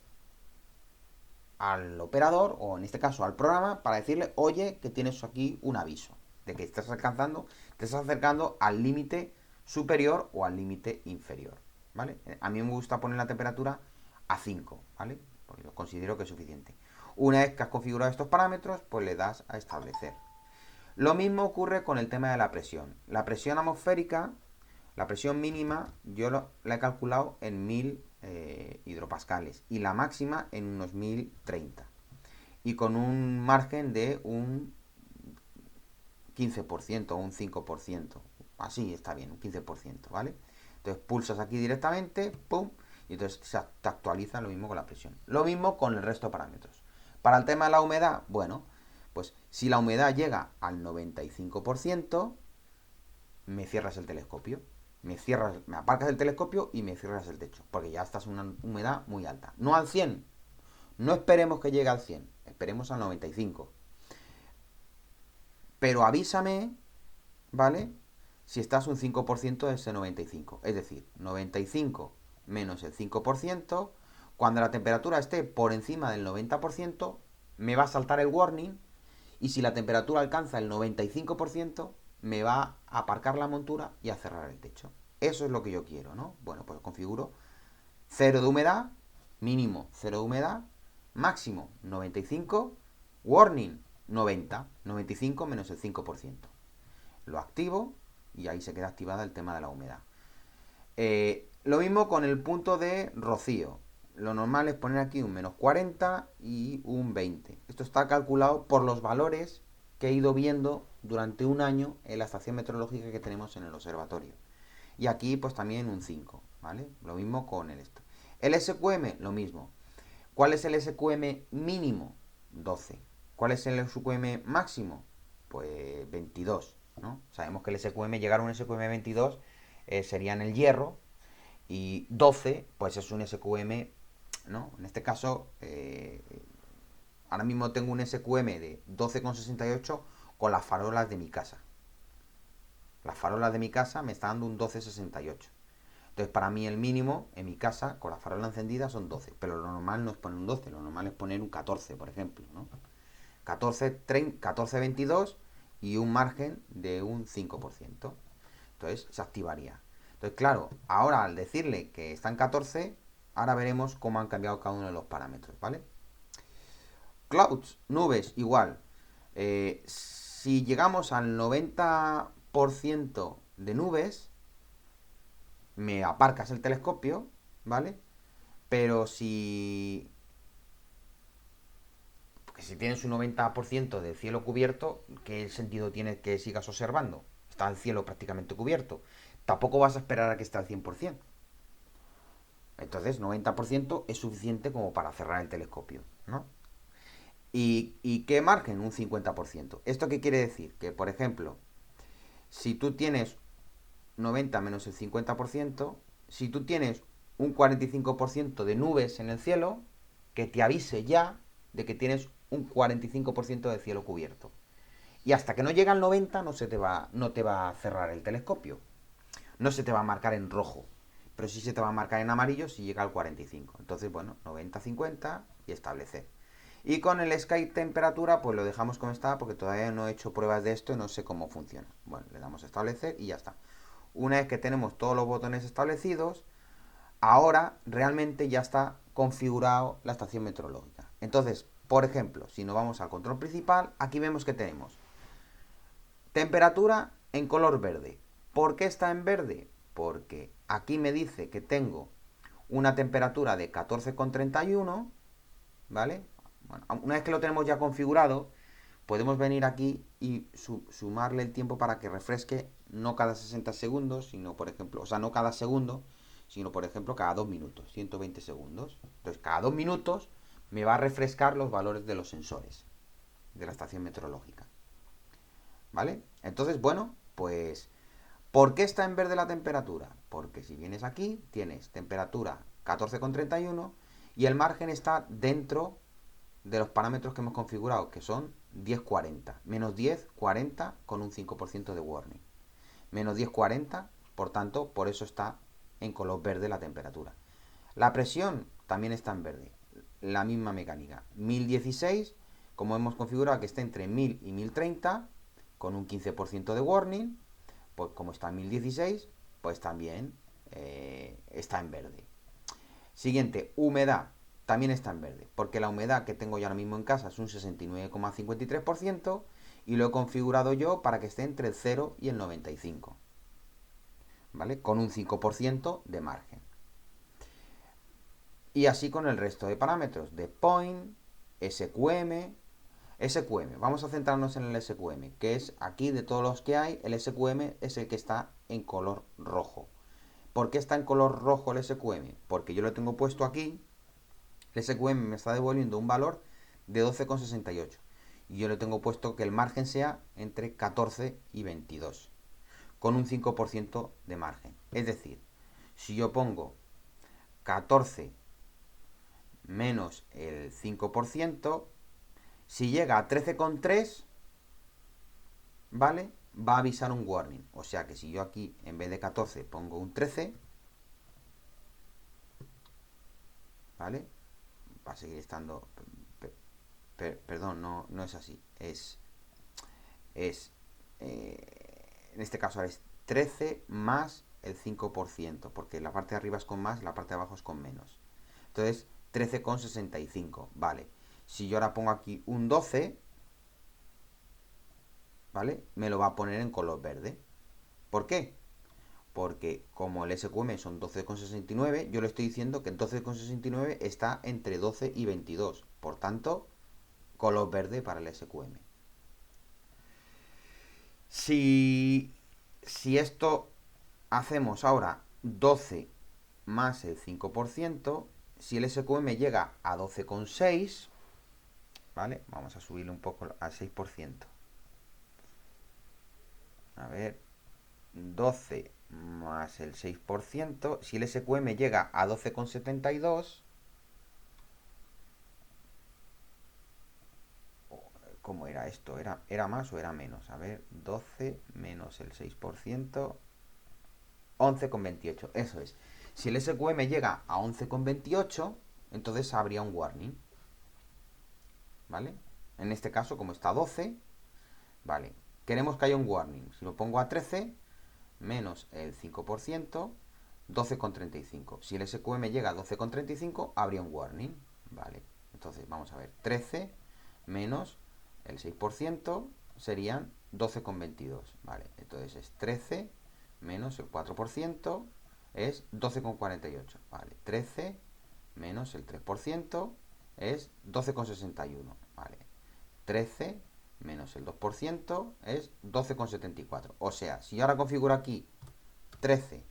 A: al operador, o en este caso al programa, para decirle, oye, que tienes aquí un aviso de que te estás acercando al límite superior o al límite inferior, ¿vale? A mí me gusta poner la temperatura a 5, ¿vale? Porque lo considero que es suficiente. Una vez que has configurado estos parámetros, pues le das a establecer. Lo mismo ocurre con el tema de la presión. La presión atmosférica, la presión mínima, yo la he calculado en 1000 hidropascales y la máxima en unos 1030. Y con un margen de un 15% o un 5%. Así está bien, un 15%, ¿vale? Entonces pulsas aquí directamente, pum, y entonces te actualiza lo mismo con la presión. Lo mismo con el resto de parámetros. Para el tema de la humedad, bueno, pues si la humedad llega al 95%, me cierras el telescopio. Me aparcas el telescopio y me cierras el techo, porque ya estás en una humedad muy alta. No al 100, no esperemos que llegue al 100, esperemos al 95. Pero avísame, ¿vale? Si estás un 5% de ese 95. Es decir, 95 menos el 5%. Cuando la temperatura esté por encima del 90%, me va a saltar el warning. Y si la temperatura alcanza el 95%, me va a aparcar la montura y a cerrar el techo. Eso es lo que yo quiero, ¿no? Bueno, pues configuro 0 de humedad, mínimo 0 de humedad, máximo 95, warning 90, 95 menos el 5%. Lo activo y ahí se queda activada el tema de la humedad. Lo mismo con el punto de rocío. Lo normal es poner aquí un menos 40 y un 20. Esto está calculado por los valores que he ido viendo durante un año en la estación meteorológica que tenemos en el observatorio. Y aquí pues también un 5, ¿vale? Lo mismo con el esto. El SQM, lo mismo. ¿Cuál es el SQM mínimo? 12. ¿Cuál es el SQM máximo? Pues 22, ¿no? Sabemos que el SQM, llegar a un SQM 22 serían el hierro, y 12 pues es un SQM, ¿no? En este caso, ahora mismo tengo un SQM de 12,68 con las farolas de mi casa. Las farolas de mi casa me están dando un 12,68. Entonces, para mí el mínimo en mi casa, con la farola encendida, son 12. Pero lo normal no es poner un 12, lo normal es poner un 14, por ejemplo, ¿no? 14,22 y un margen de un 5%. Entonces, se activaría. Entonces, claro, ahora al decirle que está en 14, ahora veremos cómo han cambiado cada uno de los parámetros, ¿vale? Clouds, nubes, igual. Si llegamos al 90% de nubes, me aparcas el telescopio, ¿vale? Pero porque si tienes un 90% de cielo cubierto, ¿qué sentido tiene que sigas observando? Está el cielo prácticamente cubierto. Tampoco vas a esperar a que esté al 100%. Entonces, 90% es suficiente como para cerrar el telescopio, ¿no? ¿Y qué margen? Un 50%. ¿Esto qué quiere decir? Que, por ejemplo, si tú tienes 90 menos el 50%, si tú tienes un 45% de nubes en el cielo, que te avise ya de que tienes un 45% de cielo cubierto. Y hasta que no llega al 90 no te va a cerrar el telescopio. No se te va a marcar en rojo, pero sí se te va a marcar en amarillo si llega al 45. Entonces, bueno, 90-50 y establecer. Y con el Sky temperatura, pues lo dejamos como está, porque todavía no he hecho pruebas de esto y no sé cómo funciona. Bueno, le damos a establecer y ya está. Una vez que tenemos todos los botones establecidos, ahora realmente ya está configurado la estación meteorológica. Entonces, por ejemplo, si nos vamos al control principal, aquí vemos que tenemos temperatura en color verde. ¿Por qué está en verde? Porque aquí me dice que tengo una temperatura de 14,31, ¿vale? Bueno, una vez que lo tenemos ya configurado, podemos venir aquí y sumarle el tiempo para que refresque no cada 60 segundos, sino por ejemplo, o sea, no cada segundo, sino por ejemplo cada 2 minutos, 120 segundos. Entonces, cada 2 minutos me va a refrescar los valores de los sensores de la estación meteorológica. ¿Vale? Entonces, bueno, pues, ¿por qué está en verde la temperatura? Porque si vienes aquí, tienes temperatura 14,31 y el margen está dentro de los parámetros que hemos configurado, que son 10,40. Menos 10,40 con un 5% de warning. Menos 10,40, por tanto, por eso está en color verde la temperatura. La presión también está en verde. La misma mecánica. 1016, como hemos configurado que esté entre 1000 y 1030, con un 15% de warning, pues como está en 1016, pues también está en verde. Siguiente, humedad. También está en verde, porque la humedad que tengo yo ahora mismo en casa es un 69,53% y lo he configurado yo para que esté entre el 0 y el 95%, ¿vale? Con un 5% de margen. Y así con el resto de parámetros, de point, SQM. SQM, vamos a centrarnos en el SQM, que es aquí de todos los que hay, el SQM es el que está en color rojo. ¿Por qué está en color rojo el SQM? Porque yo lo tengo puesto aquí, el SQM me está devolviendo un valor de 12,68 y yo le tengo puesto que el margen sea entre 14 y 22 con un 5% de margen. Es decir, si yo pongo 14 menos el 5%, si llega a 13,3, ¿vale? Va a avisar un warning. O sea que si yo aquí en vez de 14 pongo un 13, ¿vale? Va a seguir estando... Perdón, no es así. Es en este caso es 13 más el 5%, porque la parte de arriba es con más, la parte de abajo es con menos. Entonces, 13,65, vale. Si yo ahora pongo aquí un 12, ¿vale? Me lo va a poner en color verde. ¿Por qué? Porque como el SQM son 12,69, yo le estoy diciendo que el 12,69 está entre 12 y 22. Por tanto, color verde para el SQM. Si esto hacemos ahora 12 más el 5%, si el SQM llega a 12,6, ¿vale? Vamos a subirle un poco al 6%. A ver, 12 más el 6%. Si el SQM llega a 12,72, ¿cómo era esto? ¿Era más o era menos? A ver, 12 menos el 6%, 11,28. Eso es. Si el SQM llega a 11,28, entonces habría un warning. ¿Vale? En este caso, como está a 12, vale. Queremos que haya un warning. Si lo pongo a 13, menos el 5%, 12,35. Si el SQM llega a 12,35, habría un warning. Vale. Entonces, vamos a ver. 13 menos el 6% serían 12,22. Vale. Entonces es 13 menos el 4% es 12,48. Vale. 13 menos el 3% es 12,61. Vale. 13 menos el 2% es 12,74. O sea, si yo ahora configuro aquí 13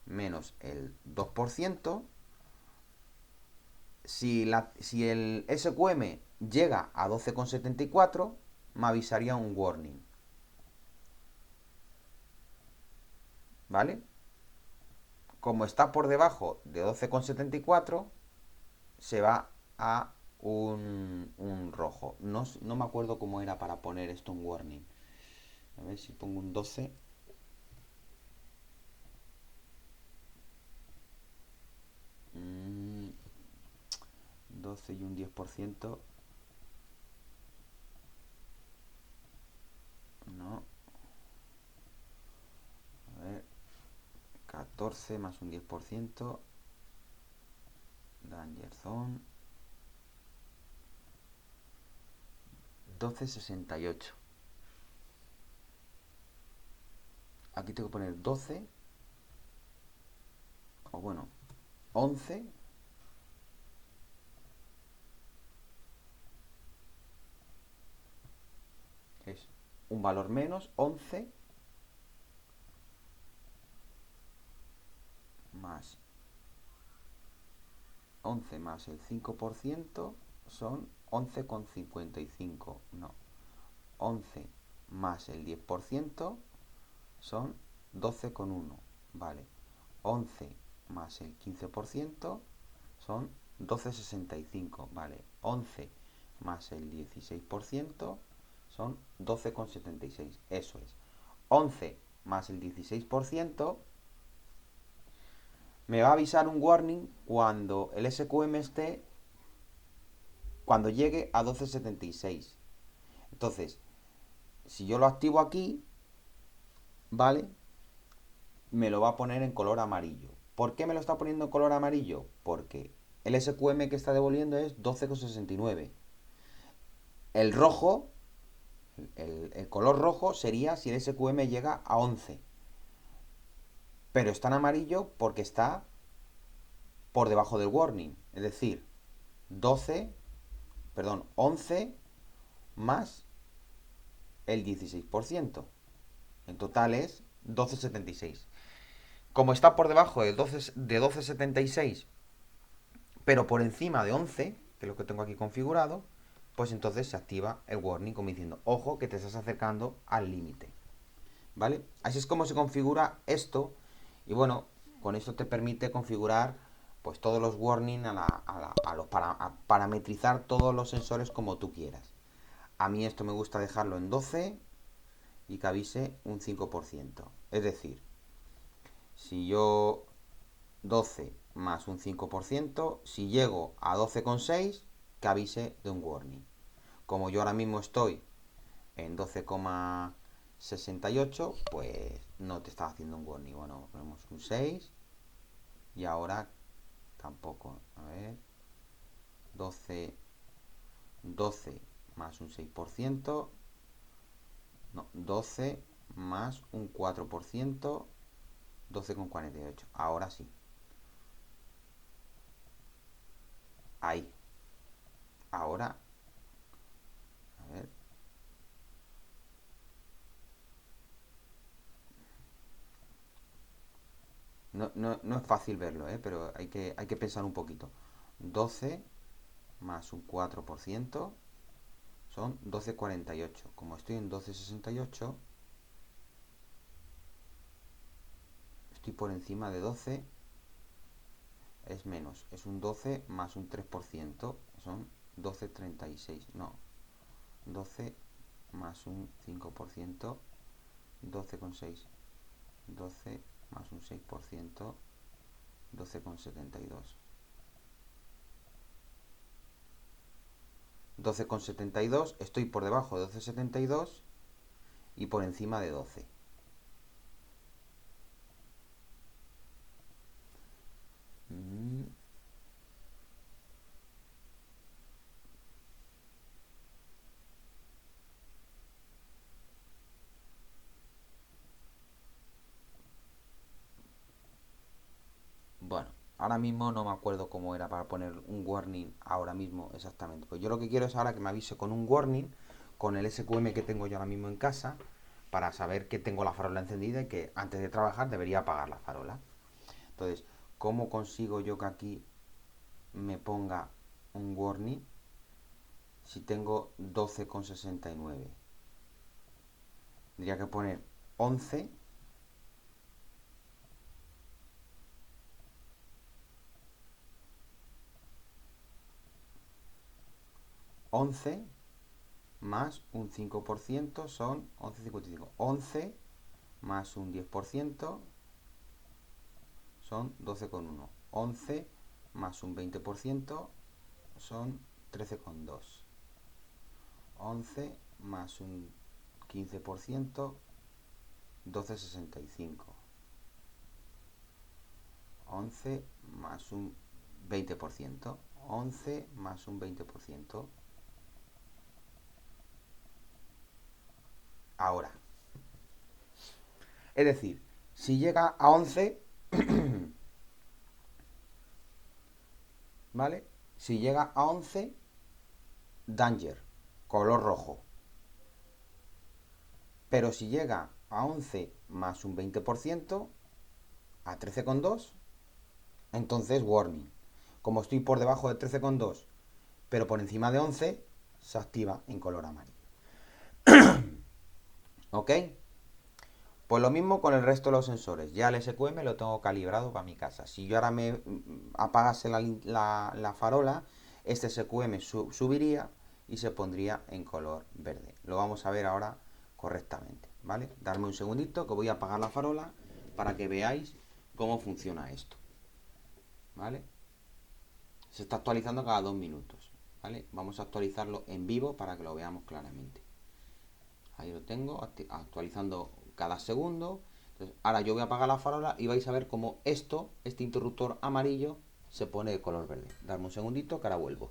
A: menos el 2%, si el SQM llega a 12,74, me avisaría un warning. ¿Vale? Como está por debajo de 12,74, se va a un rojo. No me acuerdo cómo era para poner esto un warning. A ver si pongo un 12. 12 y un 10%. No. A ver. 14 más un 10%. Danger Zone. 12,68. Aquí tengo que poner 12. O bueno, 11. Es un valor menos. 11 más 11 más el 5% son 11,55. No. 11 más el 10% son 12,1. Vale. 11 más el 15% son 12,65. Vale. 11 más el 16% son 12,76. Eso es. 11 más el 16% me va a avisar un warning cuando el SQM esté, cuando llegue a 12,76. Entonces, si yo lo activo aquí, ¿vale? Me lo va a poner en color amarillo. ¿Por qué me lo está poniendo en color amarillo? Porque el SQM que está devolviendo es 12,69. El rojo, el color rojo sería si el SQM llega a 11. Pero está en amarillo porque está por debajo del warning. Es decir, 11 más el 16%. En total es 12,76. Como está por debajo de 12,76, pero por encima de 11, que es lo que tengo aquí configurado, pues entonces se activa el warning como diciendo, ojo que te estás acercando al límite. ¿Vale? Así es como se configura esto. Y bueno, con esto te permite configurar pues todos los warnings a parametrizar todos los sensores como tú quieras. A mí esto me gusta dejarlo en 12 y que avise un 5%. Es decir, si yo 12 más un 5%, si llego a 12,6, que avise de un warning. Como yo ahora mismo estoy en 12,68, pues no te está haciendo un warning. Bueno, ponemos un 6 y ahora tampoco. A ver, 12, 12 más un 6%, no, 12 más un 4%, 12,48. Ahora sí. Ahí. Ahora, a ver. No es fácil verlo, pero hay que pensar un poquito. 12 más un 4% son 12,48. Como estoy en 12,68, estoy por encima de 12, es menos, es un 12 más un 3%, son 12,36, no, 12 más un 5%, 12,6, 12 más un 6%, 12,72. 12,72, estoy por debajo de 12,72 y por encima de 12. Bueno, ahora mismo no me acuerdo cómo era para poner un warning ahora mismo exactamente. Pues yo lo que quiero es ahora que me avise con un warning, con el SQM que tengo yo ahora mismo en casa, para saber que tengo la farola encendida y que antes de trabajar debería apagar la farola. Entonces, ¿cómo consigo yo que aquí me ponga un warning si tengo 12,69? Tendría que poner 11 más un 5% son 11,55. 11 más un 10% son 12,1. 11 más un 20% son 13,2. 11 más un 15%, 12,65. 11 más un 20%, 11 más un 20%. Ahora, es decir, si llega a 11, ¿vale? Si llega a 11, danger, color rojo. Pero si llega a 11 más un 20%, a 13,2, entonces warning. Como estoy por debajo de 13,2, pero por encima de 11, se activa en color amarillo. ¿Ok? Pues lo mismo con el resto de los sensores. Ya el SQM lo tengo calibrado para mi casa. Si yo ahora me apagase la farola, este SQM subiría y se pondría en color verde. Lo vamos a ver ahora correctamente, ¿vale? Darme un segundito que voy a apagar la farola para que veáis cómo funciona esto, ¿vale? Se está actualizando cada 2 minutos, ¿vale? Vamos a actualizarlo en vivo para que lo veamos claramente. Ahí lo tengo, actualizando cada segundo. Entonces, ahora yo voy a apagar la farola y vais a ver cómo este interruptor amarillo, se pone de color verde. Dame un segundito que ahora vuelvo.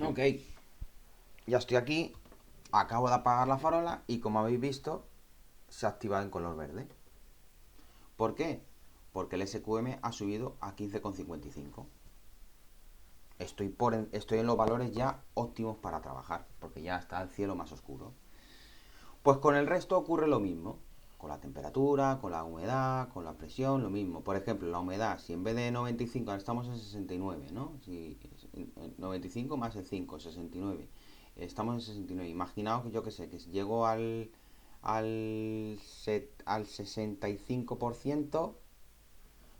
A: Ok, ya estoy aquí. Acabo de apagar la farola y como habéis visto, se ha activado en color verde. ¿Por qué? Porque el SQM ha subido a 15,55. Estoy en los valores ya óptimos para trabajar, porque ya está el cielo más oscuro. Pues con el resto ocurre lo mismo. Con la temperatura, con la humedad, con la presión, lo mismo. Por ejemplo, la humedad, si en vez de 95, ahora estamos en 69, ¿no? Si 95 más el 5, 69. Estamos en 69. Imaginaos que yo que sé, que llego al 65%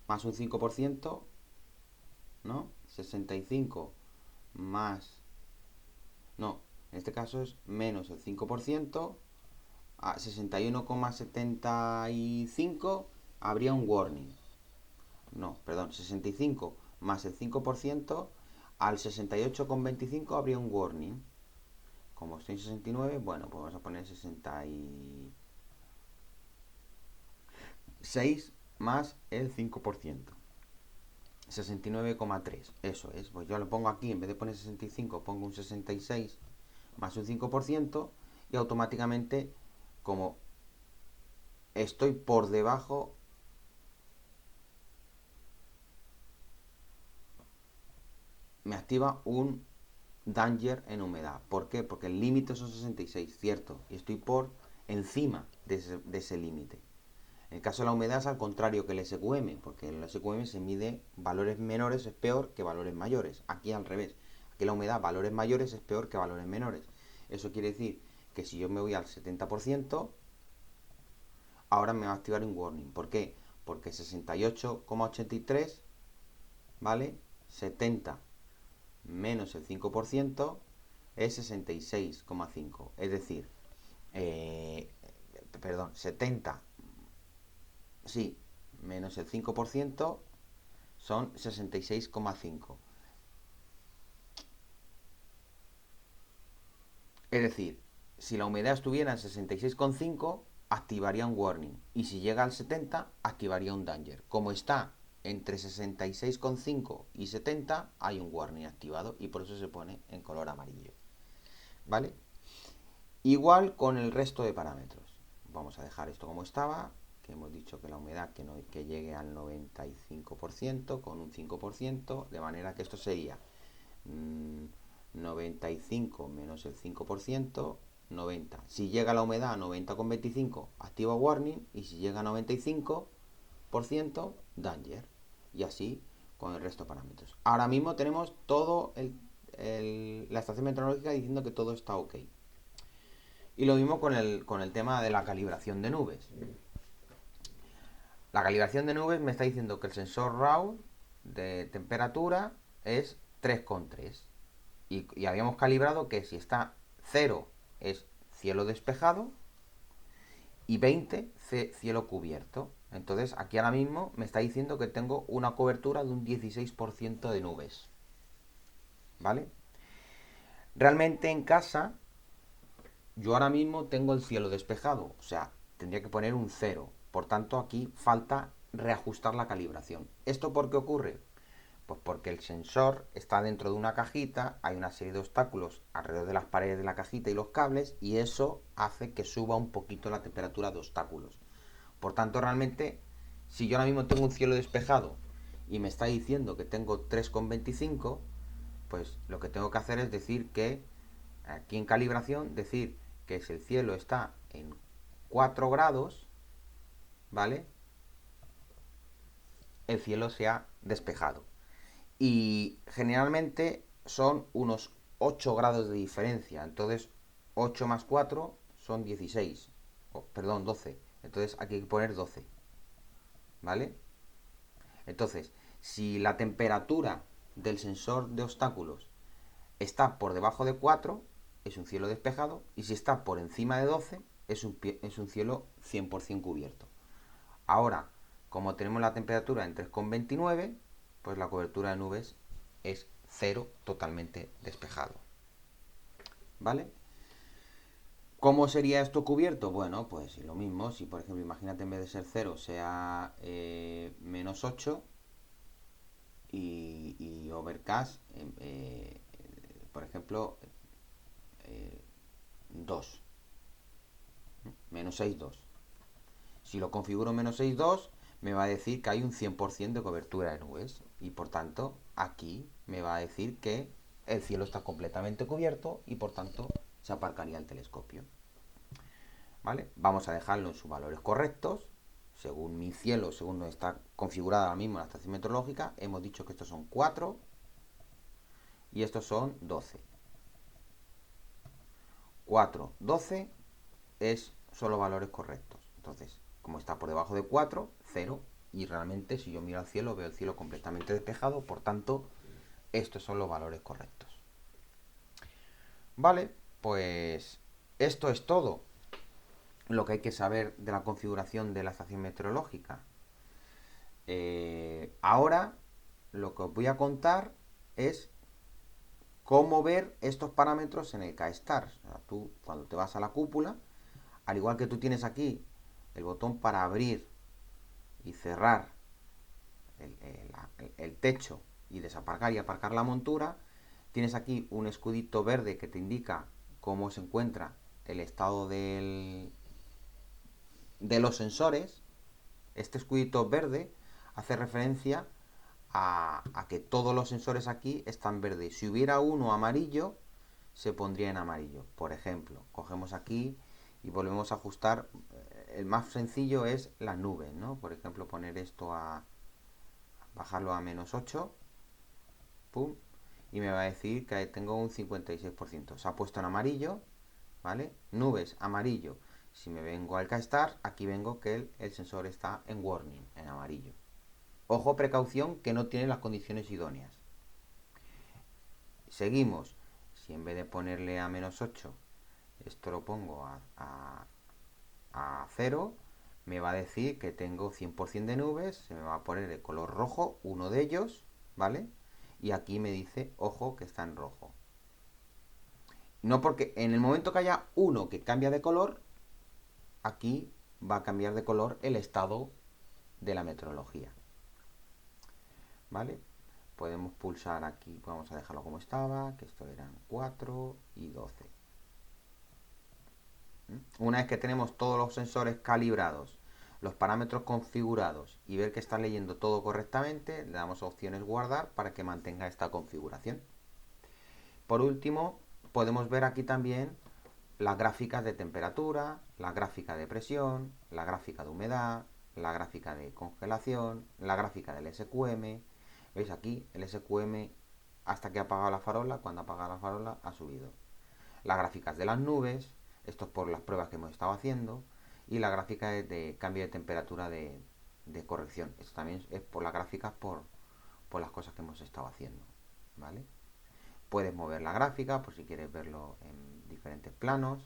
A: más un 5%, ¿no? 65 más... No, en este caso es menos el 5%, a 61,75 habría un warning. No, perdón, 65 más el 5%, al 68,25 habría un warning. Como estoy en 69, bueno, pues vamos a poner 66 más el 5%. 69,3, eso es. Pues yo lo pongo aquí, en vez de poner 65, pongo un 66 más un 5% y automáticamente, como estoy por debajo, me activa un danger en humedad. ¿Por qué? Porque el límite son 66, cierto, y estoy por encima de ese límite. En el caso de la humedad es al contrario que el SQM, porque en el SQM se mide valores menores es peor que valores mayores. Aquí al revés. Aquí la humedad, valores mayores es peor que valores menores. Eso quiere decir que si yo me voy al 70%, ahora me va a activar un warning. ¿Por qué? Porque 68,83, ¿vale? 70 menos el 5% es 66,5. Es decir, perdón, 70, sí, menos el 5% son 66,5. Es decir, si la humedad estuviera en 66,5, activaría un warning. Y si llega al 70, activaría un danger. Como está entre 66,5 y 70, hay un warning activado y por eso se pone en color amarillo. ¿Vale? Igual con el resto de parámetros. Vamos a dejar esto como estaba, que hemos dicho que la humedad que llegue al 95% con un 5%, de manera que esto sería 95 menos el 5%, 90. Si llega la humedad a 90,25, activa warning, y si llega a 95%, danger. Y así con el resto de parámetros. Ahora mismo tenemos todo la estación meteorológica diciendo que todo está ok. Y lo mismo con el tema de la calibración de nubes. La calibración de nubes me está diciendo que el sensor RAW de temperatura es 3,3. Y habíamos calibrado que si está 0 es cielo despejado y 20 cielo cubierto. Entonces aquí ahora mismo me está diciendo que tengo una cobertura de un 16% de nubes. ¿Vale? Realmente en casa yo ahora mismo tengo el cielo despejado, o sea, tendría que poner un 0. Por tanto, aquí falta reajustar la calibración. ¿Esto por qué ocurre? Pues porque el sensor está dentro de una cajita, hay una serie de obstáculos alrededor de las paredes de la cajita y los cables, y eso hace que suba un poquito la temperatura de obstáculos. Por tanto, realmente, si yo ahora mismo tengo un cielo despejado y me está diciendo que tengo 3,25, pues lo que tengo que hacer es decir que, aquí en calibración, decir que si el cielo está en 4 grados, ¿vale? El cielo se ha despejado. Y generalmente son unos 8 grados de diferencia. Entonces, 8 más 4 son 16. Perdón, 12. Entonces aquí hay que poner 12. ¿Vale? Entonces, si la temperatura del sensor de obstáculos está por debajo de 4, es un cielo despejado. Y si está por encima de 12, es un cielo 100% cubierto. Ahora, como tenemos la temperatura en 3,29, pues la cobertura de nubes es 0, totalmente despejado. ¿Vale? ¿Cómo sería esto cubierto? Bueno, pues lo mismo. Si, por ejemplo, imagínate en vez de ser 0 sea menos 8 y overcast, por ejemplo, 2. Menos 6,2. Si lo configuro menos 6,2, me va a decir que hay un 100% de cobertura de nubes. Y por tanto, aquí me va a decir que el cielo está completamente cubierto y por tanto se aparcaría el telescopio. ¿Vale? Vamos a dejarlo en sus valores correctos. Según mi cielo, según donde está configurada ahora mismo la estación meteorológica, hemos dicho que estos son 4 y estos son 12. 4, 12 son los valores correctos. Entonces, como está por debajo de 4, 0. Y realmente si yo miro al cielo, veo el cielo completamente despejado. Por tanto, estos son los valores correctos. Vale, pues esto es todo lo que hay que saber de la configuración de la estación meteorológica. Ahora lo que os voy a contar es cómo ver estos parámetros en el K-Star. O sea, tú cuando te vas a la cúpula, al igual que tú tienes aquí el botón para abrir y cerrar el techo y desaparcar y aparcar la montura, tienes aquí un escudito verde que te indica cómo se encuentra el estado del de los sensores, este escudito verde hace referencia a que todos los sensores aquí están verdes. Si hubiera uno amarillo, se pondría en amarillo. Por ejemplo, cogemos aquí y volvemos a ajustar. El más sencillo es las nubes, ¿no? Por ejemplo, poner esto bajarlo a -8, pum, y me va a decir que tengo un 56%. Se ha puesto en amarillo, ¿vale? Nubes, amarillo. Si me vengo al K-Star, aquí vengo que el sensor está en warning, en amarillo. Ojo, precaución, que no tiene las condiciones idóneas. Seguimos. Si en vez de ponerle a -8, esto lo pongo a 0, me va a decir que tengo 100% de nubes, se me va a poner el color rojo, uno de ellos, ¿vale? Y aquí me dice, ojo, que está en rojo. No, porque en el momento que haya uno que cambia de color, aquí va a cambiar de color el estado de la meteorología. ¿Vale? Podemos pulsar aquí, vamos a dejarlo como estaba, que esto eran 4 y 12. Una vez que tenemos todos los sensores calibrados, los parámetros configurados y ver que está leyendo todo correctamente, le damos a opciones guardar para que mantenga esta configuración. Por último, podemos ver aquí también las gráficas de temperatura, la gráfica de presión, la gráfica de humedad, la gráfica de congelación, la gráfica del SQM. ¿Veis aquí? El SQM hasta que ha apagado la farola, cuando ha apagado la farola ha subido. Las gráficas de las nubes, esto es por las pruebas que hemos estado haciendo, y la gráfica de cambio de temperatura de corrección. Esto también es por las gráficas por las cosas que hemos estado haciendo, ¿vale? Puedes mover la gráfica por si quieres verlo en diferentes planos,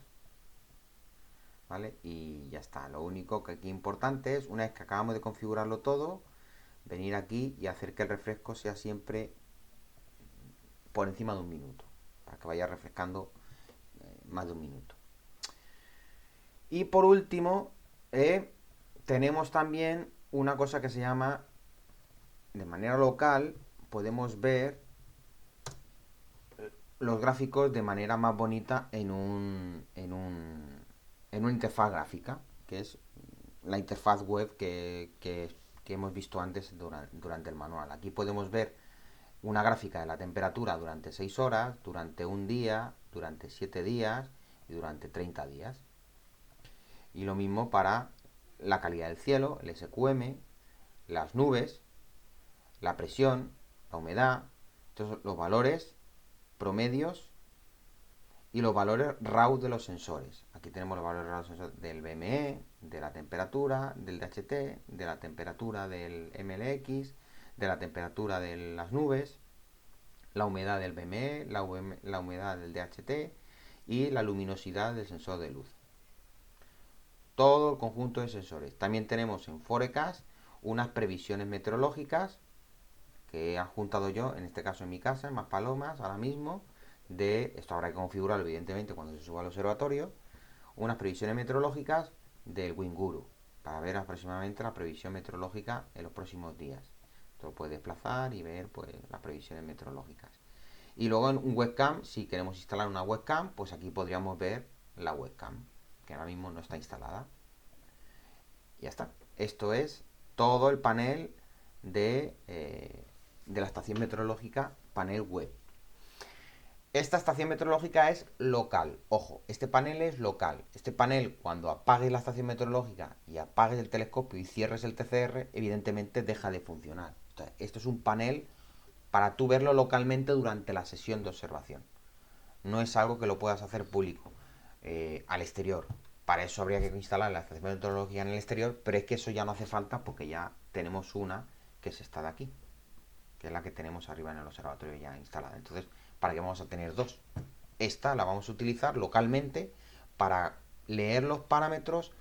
A: ¿vale? Y ya está. Lo único que aquí importante es, una vez que acabamos de configurarlo todo, venir aquí y hacer que el refresco sea siempre por encima de 1 minuto, para que vaya refrescando más de 1 minuto. Y por último, tenemos también una cosa que se llama, de manera local, podemos ver los gráficos de manera más bonita en una interfaz gráfica, que es la interfaz web que hemos visto antes durante el manual. Aquí podemos ver una gráfica de la temperatura durante 6 horas, durante un día, durante 7 días y durante 30 días. Y lo mismo para la calidad del cielo, el SQM, las nubes, la presión, la humedad, entonces los valores promedios y los valores RAW de los sensores. Aquí tenemos los valores RAW del BME, de la temperatura, del DHT, de la temperatura del MLX, de la temperatura de las nubes, la humedad del BME, la humedad del DHT y la luminosidad del sensor de luz. Todo el conjunto de sensores. También tenemos en Forecast unas previsiones meteorológicas que he adjuntado yo, en este caso en mi casa, en Maspalomas, ahora mismo, de, esto habrá que configurarlo evidentemente cuando se suba al observatorio, unas previsiones meteorológicas del Winguru, para ver aproximadamente la previsión meteorológica en los próximos días. Esto lo puedes desplazar y ver pues las previsiones meteorológicas. Y luego en un webcam, si queremos instalar una webcam, pues aquí podríamos ver la webcam, que ahora mismo no está instalada. Y ya está. Esto es todo el panel de la estación meteorológica, panel web. Esta estación meteorológica es local. Ojo, este panel es local. Este panel, cuando apagues la estación meteorológica y apagues el telescopio y cierres el TCR, evidentemente deja de funcionar. Entonces, esto es un panel para tú verlo localmente durante la sesión de observación. No es algo que lo puedas hacer público al exterior. Para eso habría que instalar la estación meteorológica en el exterior, pero es que eso ya no hace falta porque ya tenemos una que es esta de aquí, que es la que tenemos arriba en el observatorio ya instalada. Entonces, ¿para qué vamos a tener dos? Esta la vamos a utilizar localmente para leer los parámetros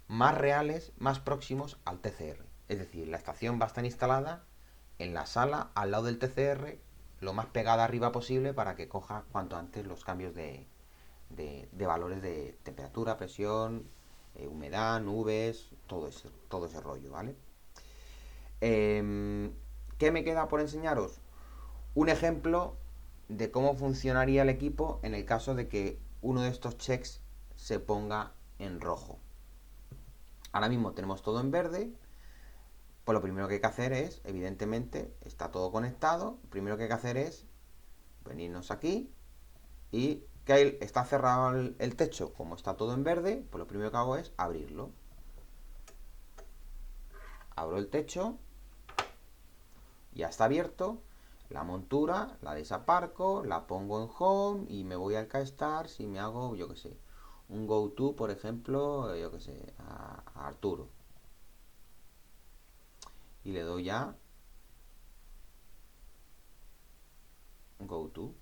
A: más reales, más próximos al TCR. Es decir, la estación va a estar instalada en la sala al lado del TCR, lo más pegada arriba posible para que coja cuanto antes los cambios de valores de temperatura, presión, humedad, nubes, todo ese rollo, ¿vale? ¿Qué me queda por enseñaros? Un ejemplo de cómo funcionaría el equipo en el caso de que uno de estos checks se ponga en rojo. Ahora mismo tenemos todo en verde. Pues lo primero que hay que hacer es, evidentemente, está todo conectado. Lo primero que hay que hacer es venirnos aquí y que está cerrado el techo. Como está todo en verde, pues lo primero que hago es abrirlo. Abro el techo, ya está abierto. La montura la desaparco, la pongo en home y me voy al KStars y me hago, yo que sé, un go to, por ejemplo, yo que sé, a Arturo. Y le doy ya go to.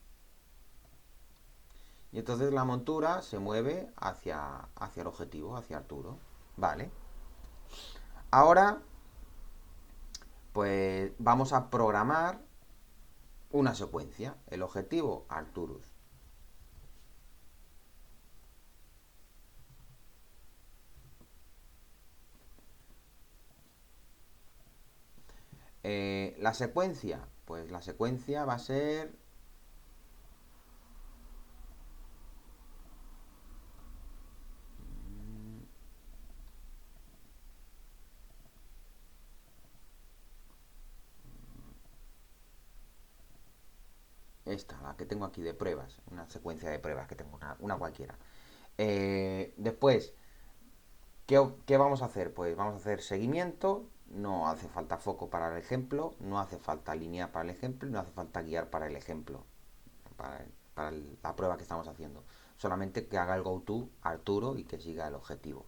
A: Y entonces la montura se mueve hacia el objetivo, hacia Arturo. Vale. Ahora, pues vamos a programar una secuencia. El objetivo, Arturus. La secuencia, pues la secuencia va a ser... Esta, la que tengo aquí de pruebas. Una secuencia de pruebas que tengo, una cualquiera. Después, ¿qué vamos a hacer? Pues vamos a hacer seguimiento. No hace falta foco para el ejemplo. No hace falta línea para el ejemplo. No hace falta guiar para el ejemplo. Para, para la prueba que estamos haciendo. Solamente que haga el go to Arturo y que siga el objetivo.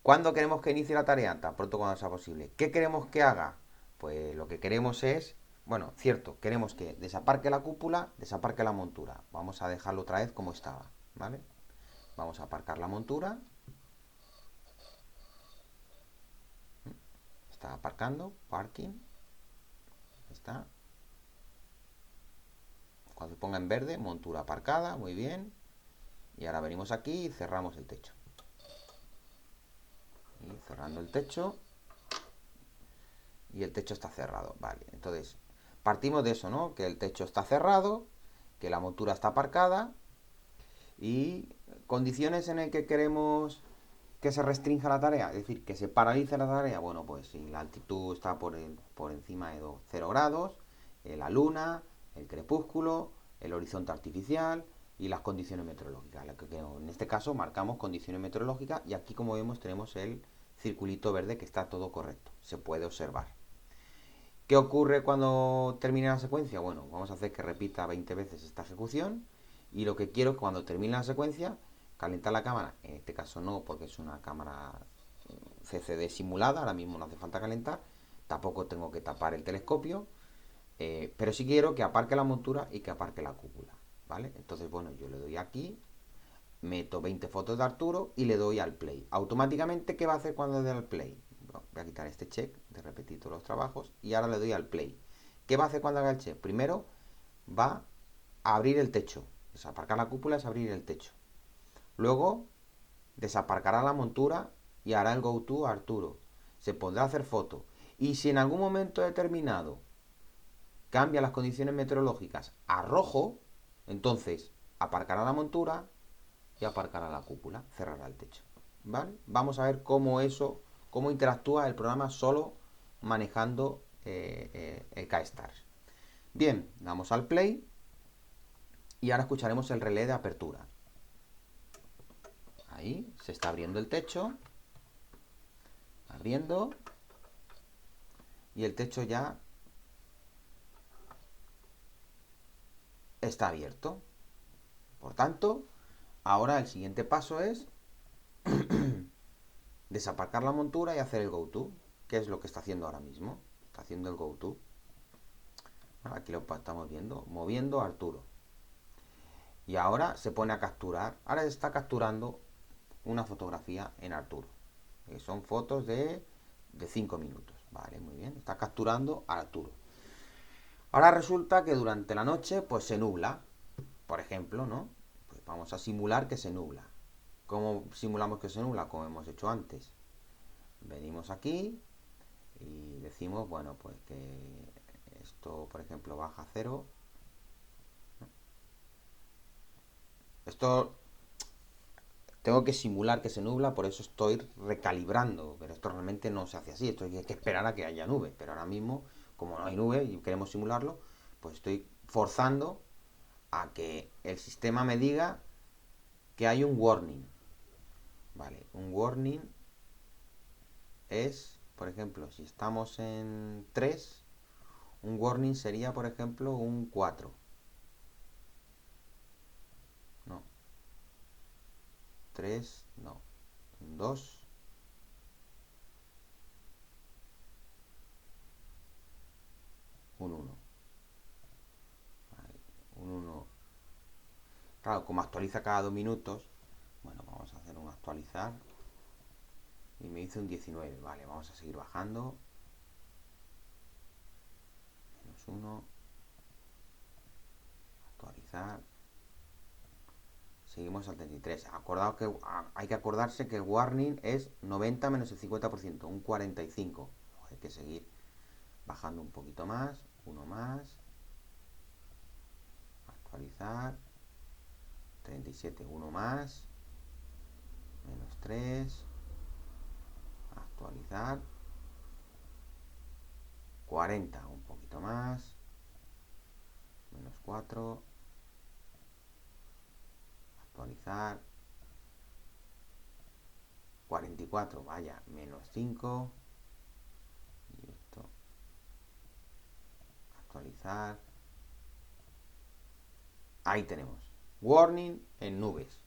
A: ¿Cuándo queremos que inicie la tarea? Tan pronto cuando sea posible. ¿Qué queremos que haga? Pues lo que queremos es, bueno, cierto, queremos que desaparque la cúpula, desaparque la montura. Vamos a dejarlo otra vez como estaba, ¿vale? Vamos a aparcar la montura. Está aparcando, parking. Está. Cuando se ponga en verde, montura aparcada, muy bien. Y ahora venimos aquí y cerramos el techo. Y cerrando el techo. Y el techo está cerrado, vale. Entonces, partimos de eso, ¿no? Que el techo está cerrado, que la montura está aparcada y condiciones en el que queremos que se restrinja la tarea, es decir, que se paralice la tarea. Bueno, pues si la altitud está por encima de 0 grados, la luna, el crepúsculo, el horizonte artificial y las condiciones meteorológicas. En este caso marcamos condiciones meteorológicas y aquí, como vemos, tenemos el circulito verde que está todo correcto. Se puede observar. ¿Qué ocurre cuando termine la secuencia? Bueno, vamos a hacer que repita 20 veces esta ejecución y lo que quiero es cuando termine la secuencia calentar la cámara. En este caso no, porque es una cámara CCD simulada, ahora mismo no hace falta calentar. Tampoco tengo que tapar el telescopio, pero sí quiero que aparque la montura y que aparque la cúpula, ¿vale? Entonces, bueno, yo le doy aquí, meto 20 fotos de Arturo y le doy al play. Automáticamente, ¿qué va a hacer cuando le dé al play? Voy a quitar este check de repetir todos los trabajos y ahora le doy al play. ¿Qué va a hacer cuando haga el check? Primero va a abrir el techo. Desaparcar la cúpula es abrir el techo. Luego desaparcará la montura y hará el go to a Arturo. Se pondrá a hacer fotos. Y si en algún momento determinado cambia las condiciones meteorológicas a rojo, entonces aparcará la montura y aparcará la cúpula, cerrará el techo. ¿Vale? Vamos a ver cómo interactúa el programa solo manejando el KStars. Bien, damos al play y ahora escucharemos el relé de apertura. Ahí se está abriendo el techo, abriendo, y el techo ya está abierto. Por tanto, ahora el siguiente paso es desaparcar la montura y hacer el go to, que es lo que está haciendo ahora mismo. Está haciendo el go to. Aquí lo estamos viendo, moviendo a Arturo. Y ahora se pone a capturar. Ahora está capturando una fotografía en Arturo. Son fotos de 5 minutos. Vale, muy bien. Está capturando a Arturo. Ahora resulta que durante la noche pues se nubla. Por ejemplo, ¿no? Pues vamos a simular que se nubla. ¿Cómo simulamos que se nubla? Como hemos hecho antes. Venimos aquí y decimos, bueno, pues que esto, por ejemplo, baja a 0. Esto tengo que simular que se nubla, por eso estoy recalibrando, pero esto realmente no se hace así, esto hay que esperar a que haya nube, pero ahora mismo, como no hay nube y queremos simularlo, pues estoy forzando a que el sistema me diga que hay un warning. Vale, un warning es, por ejemplo, si estamos en 3, un warning sería, por ejemplo, un 4. No, 3, no, un 2, un 1. Vale, un 1. Claro, como actualiza cada 2 minutos, bueno, vamos a hacer un actualizar. Y me dice un 19. Vale, vamos a seguir bajando. Menos 1. Actualizar. Seguimos al 33. Acordaos que hay que acordarse que el warning es 90 menos el 50%, un 45. Hay que seguir bajando un poquito más. Uno más. Actualizar. 37. Uno más. Menos 3. Actualizar. 40. Un poquito más. Menos 4. Actualizar. 44, vaya, menos 5. Y esto. Actualizar. Ahí tenemos. Warning en nubes.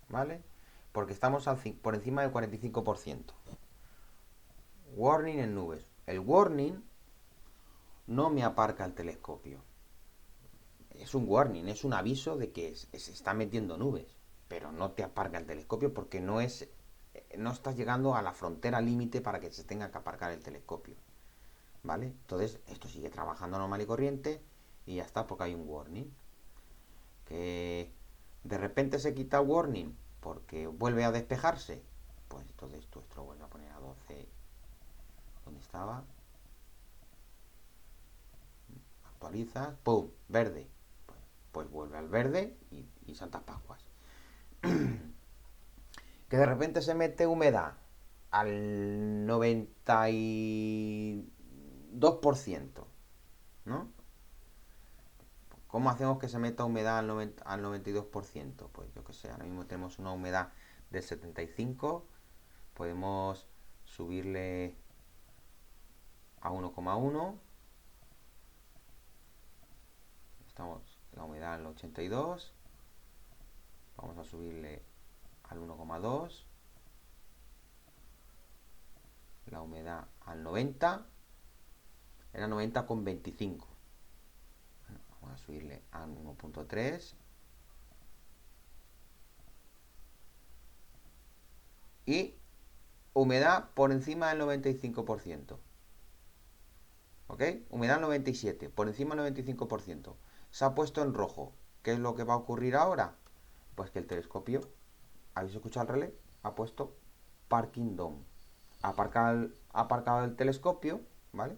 A: ¿Vale? Porque estamos por encima del 45%. Warning en nubes. El warning no me aparca el telescopio. Es un warning, es un aviso de que se está metiendo nubes. Pero no te aparca el telescopio porque no estás llegando a la frontera límite para que se tenga que aparcar el telescopio. ¿Vale? Entonces, esto sigue trabajando normal y corriente y ya está, porque hay un warning. Que de repente se quita el warning porque vuelve a despejarse, pues entonces esto lo vuelve a poner a 12. ¿Dónde estaba? Actualiza, ¡pum! Verde. Pues vuelve al verde y Santas Pascuas. Que de repente se mete humedad al 92%, ¿no? ¿Cómo hacemos que se meta humedad al 92%? Pues yo que sé, ahora mismo tenemos una humedad del 75%, podemos subirle a 1,1. Estamos la humedad al 82. Vamos a subirle al 1,2. La humedad al 90. Era 90,25. Bueno, vamos a subirle al 1,3. Y humedad por encima del 95%. ¿Ok? Humedad 97, por encima del 95%. Se ha puesto en rojo. ¿Qué es lo que va a ocurrir ahora? Pues que el telescopio, ¿habéis escuchado el relé? Ha puesto parking down. Ha aparcado el telescopio, ¿vale?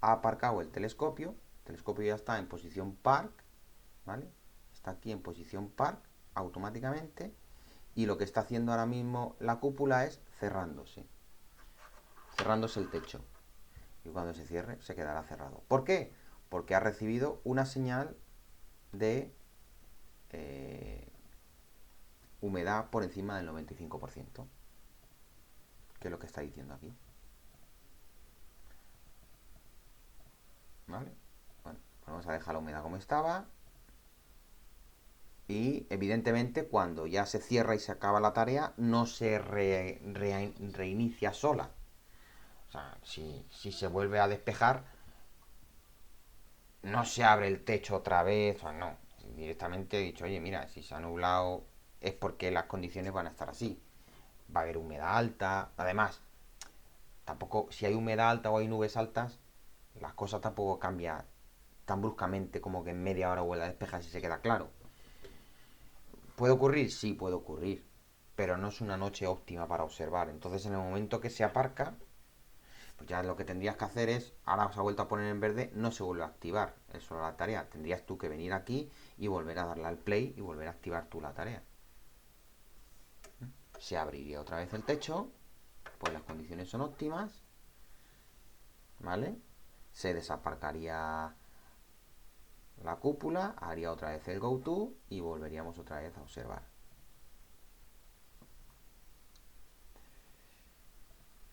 A: Ha aparcado el telescopio ya está en posición park, ¿vale? Está aquí en posición park automáticamente y lo que está haciendo ahora mismo la cúpula es cerrándose el techo. Y cuando se cierre, se quedará cerrado. ¿Por qué? Porque ha recibido una señal de humedad por encima del 95%. Que es lo que está diciendo aquí. ¿Vale? Bueno, vamos a dejar la humedad como estaba. Y evidentemente cuando ya se cierra y se acaba la tarea, no se reinicia sola. O sea, si se vuelve a despejar, no se abre el techo otra vez, o no. Directamente he dicho, oye, mira, si se ha nublado es porque las condiciones van a estar así. Va a haber humedad alta. Además, tampoco, si hay humedad alta o hay nubes altas, las cosas tampoco cambian tan bruscamente como que en media hora vuelve a despejar si se queda claro. ¿Puede ocurrir? Sí, puede ocurrir. Pero no es una noche óptima para observar. Entonces, en el momento que se aparca, pues ya lo que tendrías que hacer es, ahora se ha vuelto a poner en verde, no se vuelve a activar eso la tarea. Tendrías tú que venir aquí y volver a darle al play y volver a activar tú la tarea. Se abriría otra vez el techo, pues las condiciones son óptimas, ¿vale? Se desaparcaría la cúpula, haría otra vez el go to y volveríamos otra vez a observar.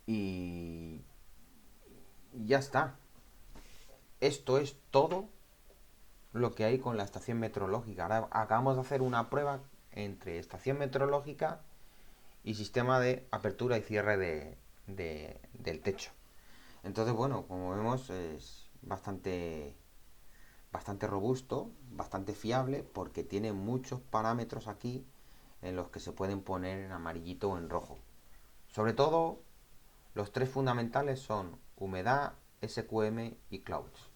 A: Y ya está. Esto es todo lo que hay con la estación meteorológica. Ahora acabamos de hacer una prueba entre estación meteorológica y sistema de apertura y cierre del techo. Entonces, bueno, como vemos es bastante robusto, bastante fiable, porque tiene muchos parámetros aquí en los que se pueden poner en amarillito o en rojo. Sobre todo, los tres fundamentales son humedad, SQM y clouds.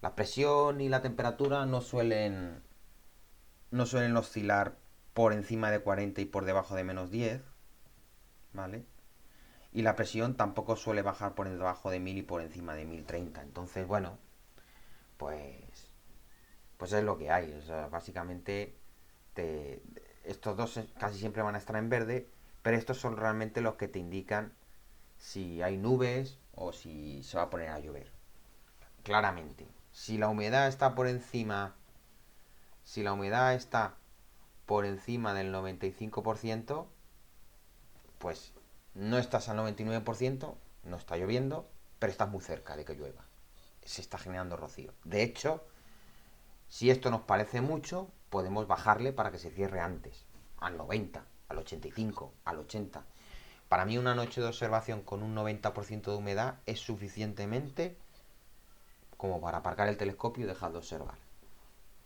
A: La presión y la temperatura no suelen oscilar por encima de 40 y por debajo de -10, ¿vale? Y la presión tampoco suele bajar por debajo de 1000 y por encima de 1030. Entonces, bueno, pues pues es lo que hay. O sea, básicamente te, estos dos casi siempre van a estar en verde, pero estos son realmente los que te indican si hay nubes o si se va a poner a llover. Claramente, si la humedad está por encima, si la humedad está por encima del 95%, pues no estás al 99%, no está lloviendo, pero estás muy cerca de que llueva. Se está generando rocío. De hecho, si esto nos parece mucho, podemos bajarle para que se cierre antes, al 90, al 85, al 80. Para mí una noche de observación con un 90% de humedad es suficientemente como para aparcar el telescopio y dejar de observar.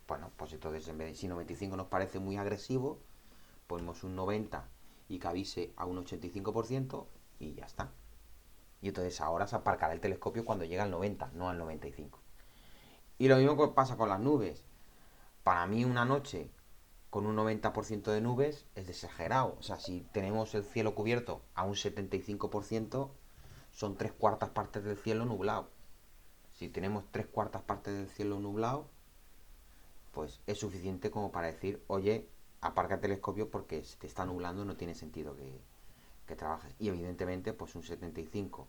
A: Bueno, pues entonces en vez de si 95 nos parece muy agresivo, ponemos un 90 y que avise a un 85% y ya está. Y entonces ahora se aparcará el telescopio cuando llega al 90, no al 95. Y lo mismo pasa con las nubes. Para mí una noche con un 90% de nubes es exagerado. O sea, si tenemos el cielo cubierto a un 75%, son tres cuartas partes del cielo nublado. Si tenemos tres cuartas partes del cielo nublado, pues es suficiente como para decir, oye, aparca el telescopio porque se te está nublando, no tiene sentido que trabajes. Y evidentemente, pues un 75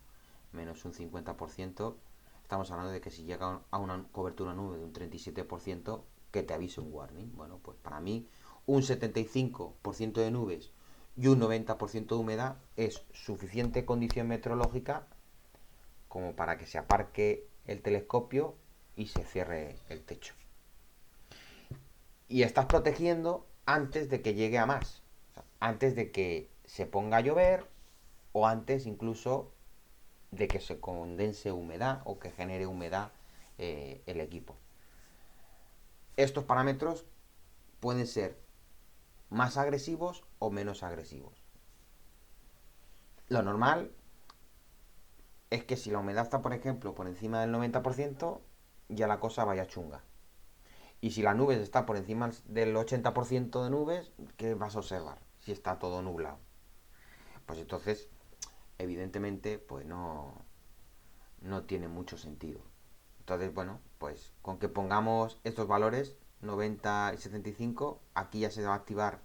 A: menos un 50%, estamos hablando de que si llega a una cobertura nube de un 37%, que te avise un warning. Bueno, pues para mí un 75% de nubes y un 90% de humedad es suficiente condición meteorológica como para que se aparque el telescopio y se cierre el techo. Y estás protegiendo antes de que llegue a más, o sea, antes de que se ponga a llover o antes incluso de que se condense humedad o que genere humedad el equipo. Estos parámetros pueden ser más agresivos o menos agresivos. Lo normal es que si la humedad está, por ejemplo, por encima del 90%, ya la cosa vaya chunga. Y si la nube está por encima del 80% de nubes, ¿qué vas a observar? Si está todo nublado. Pues entonces, evidentemente, pues no tiene mucho sentido. Entonces, bueno, pues con que pongamos estos valores, 90 y 75, aquí ya se va a activar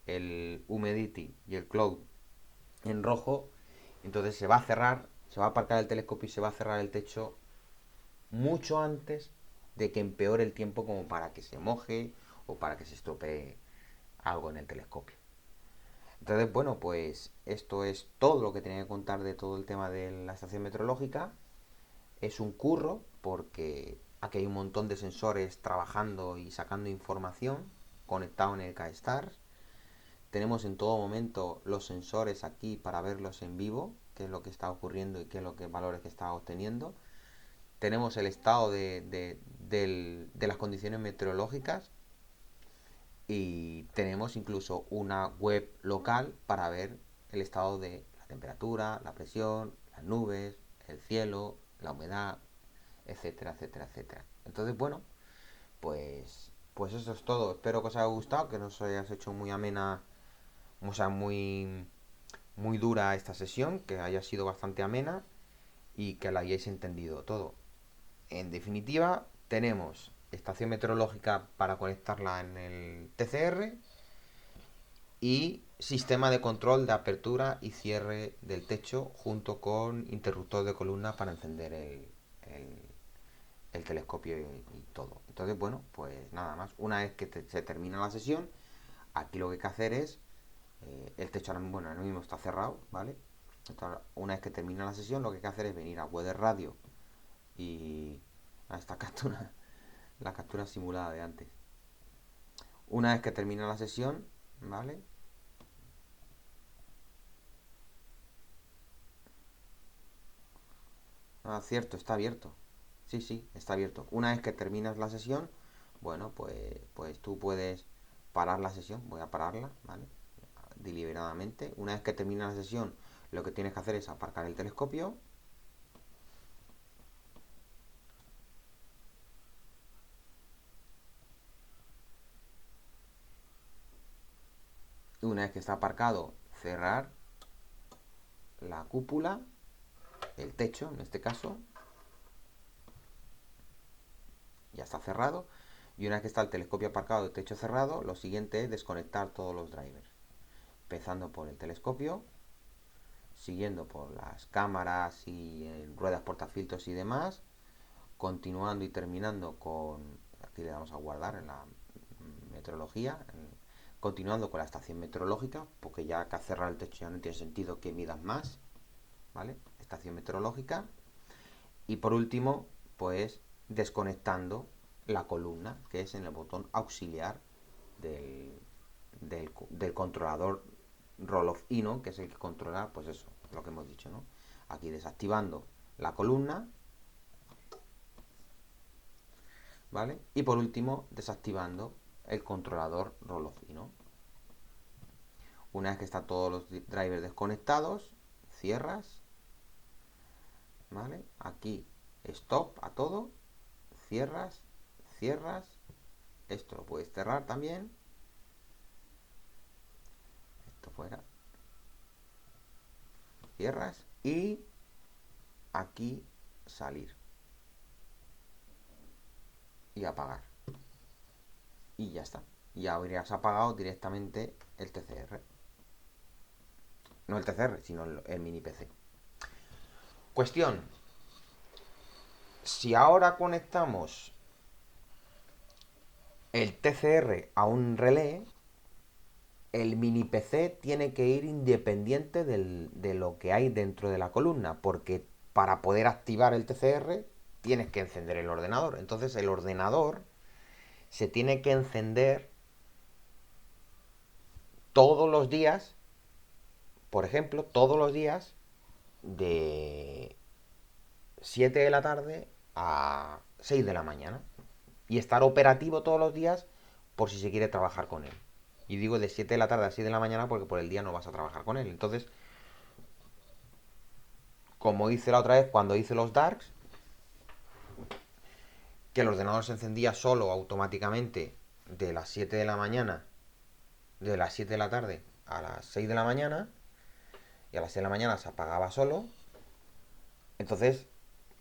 A: el humidity y el cloud en rojo. Entonces se va a cerrar, se va a aparcar el telescopio y se va a cerrar el techo mucho antes de que empeore el tiempo como para que se moje o para que se estropee algo en el telescopio. Entonces, bueno, pues esto es todo lo que tenía que contar de todo el tema de la estación meteorológica. Es un curro porque aquí hay un montón de sensores trabajando y sacando información conectado en el K-Stars. Tenemos en todo momento los sensores aquí para verlos en vivo, qué es lo que está ocurriendo y qué es lo que valores que está obteniendo. Tenemos el estado de las condiciones meteorológicas y tenemos incluso una web local para ver el estado de la temperatura, la presión, las nubes, el cielo, la humedad, etcétera, etcétera, etcétera. Entonces, bueno, pues eso es todo. Espero que os haya gustado, que nos hayas hecho muy amena, o sea, muy, muy dura esta sesión, que haya sido bastante amena y que la hayáis entendido todo. En definitiva, tenemos estación meteorológica para conectarla en el TCR y sistema de control de apertura y cierre del techo junto con interruptor de columna para encender el telescopio y todo. Entonces, bueno, pues nada más. Una vez que se termina la sesión, aquí lo que hay que hacer es, el techo ahora mismo está cerrado, ¿vale? Entonces, una vez que termina la sesión, lo que hay que hacer es venir a Weather Radio y a esta captura, la captura simulada de antes. Una vez que termina la sesión, ¿vale? Ah, cierto, está abierto. Sí, sí, está abierto. Una vez que terminas la sesión, bueno, pues tú puedes parar la sesión. Voy a pararla, ¿vale? Deliberadamente. Una vez que termina la sesión, lo que tienes que hacer es aparcar el telescopio. Una vez que está aparcado, cerrar la cúpula, el techo en este caso. Ya está cerrado. Y una vez que está el telescopio aparcado y el techo cerrado, lo siguiente es desconectar todos los drivers. Empezando por el telescopio, siguiendo por las cámaras y ruedas portafiltros y demás, continuando y terminando con, aquí le damos a guardar en la meteorología, continuando con la estación meteorológica, porque ya que cerrar el techo ya no tiene sentido que midas más, ¿vale? Estación meteorológica. Y por último, pues desconectando la columna, que es en el botón auxiliar del controlador Roll of Ino, que es el que controla, pues eso, lo que hemos dicho, ¿no? Aquí desactivando la columna, ¿vale? Y por último, desactivando el controlador Roll of Ino. Una vez que están todos los drivers desconectados, cierras, ¿vale? Aquí, stop a todo, cierras, cierras, esto lo puedes cerrar también, esto fuera, cierras y aquí salir y apagar y ya está, ya habrías apagado directamente el TCR, no el TCR sino el mini PC. Cuestión, si ahora conectamos el TCR a un relé, el mini PC tiene que ir independiente de lo que hay dentro de la columna, porque para poder activar el TCR tienes que encender el ordenador. Entonces el ordenador se tiene que encender todos los días, por ejemplo, todos los días de 7 de la tarde a 6 de la mañana. Y estar operativo todos los días por si se quiere trabajar con él. Y digo de 7 de la tarde a 6 de la mañana porque por el día no vas a trabajar con él. Entonces, como hice la otra vez cuando hice los darks, que el ordenador se encendía solo automáticamente de las 7 de la mañana, de las 7 de la tarde a las 6 de la mañana, y a las 6 de la mañana se apagaba solo. Entonces,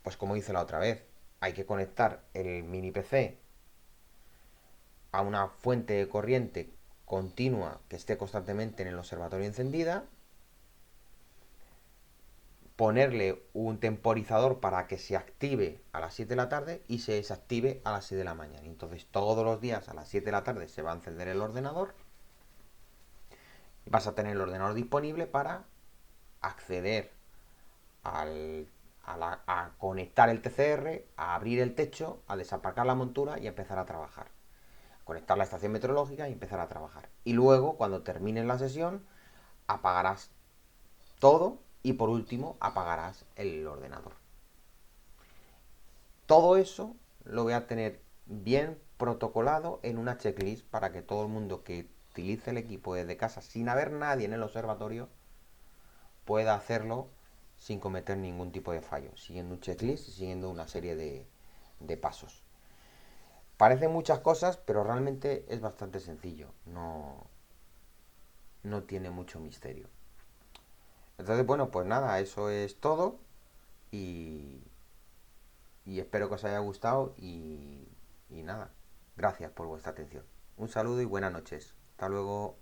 A: pues como hice la otra vez, hay que conectar el mini PC a una fuente de corriente continua que esté constantemente en el observatorio encendida, ponerle un temporizador para que se active a las 7 de la tarde y se desactive a las 6 de la mañana. Entonces todos los días a las 7 de la tarde se va a encender el ordenador y vas a tener el ordenador disponible para acceder a conectar el TCR, a abrir el techo, a desapacar la montura y a empezar a trabajar. Conectar la estación meteorológica y empezar a trabajar. Y luego, cuando termines la sesión, apagarás todo y por último apagarás el ordenador. Todo eso lo voy a tener bien protocolado en una checklist para que todo el mundo que utilice el equipo desde casa sin haber nadie en el observatorio pueda hacerlo sin cometer ningún tipo de fallo, siguiendo un checklist y siguiendo una serie de pasos. Parecen muchas cosas, pero realmente es bastante sencillo, no tiene mucho misterio. Entonces, bueno, pues nada, eso es todo y, y espero que os haya gustado y nada, gracias por vuestra atención. Un saludo y buenas noches. Hasta luego.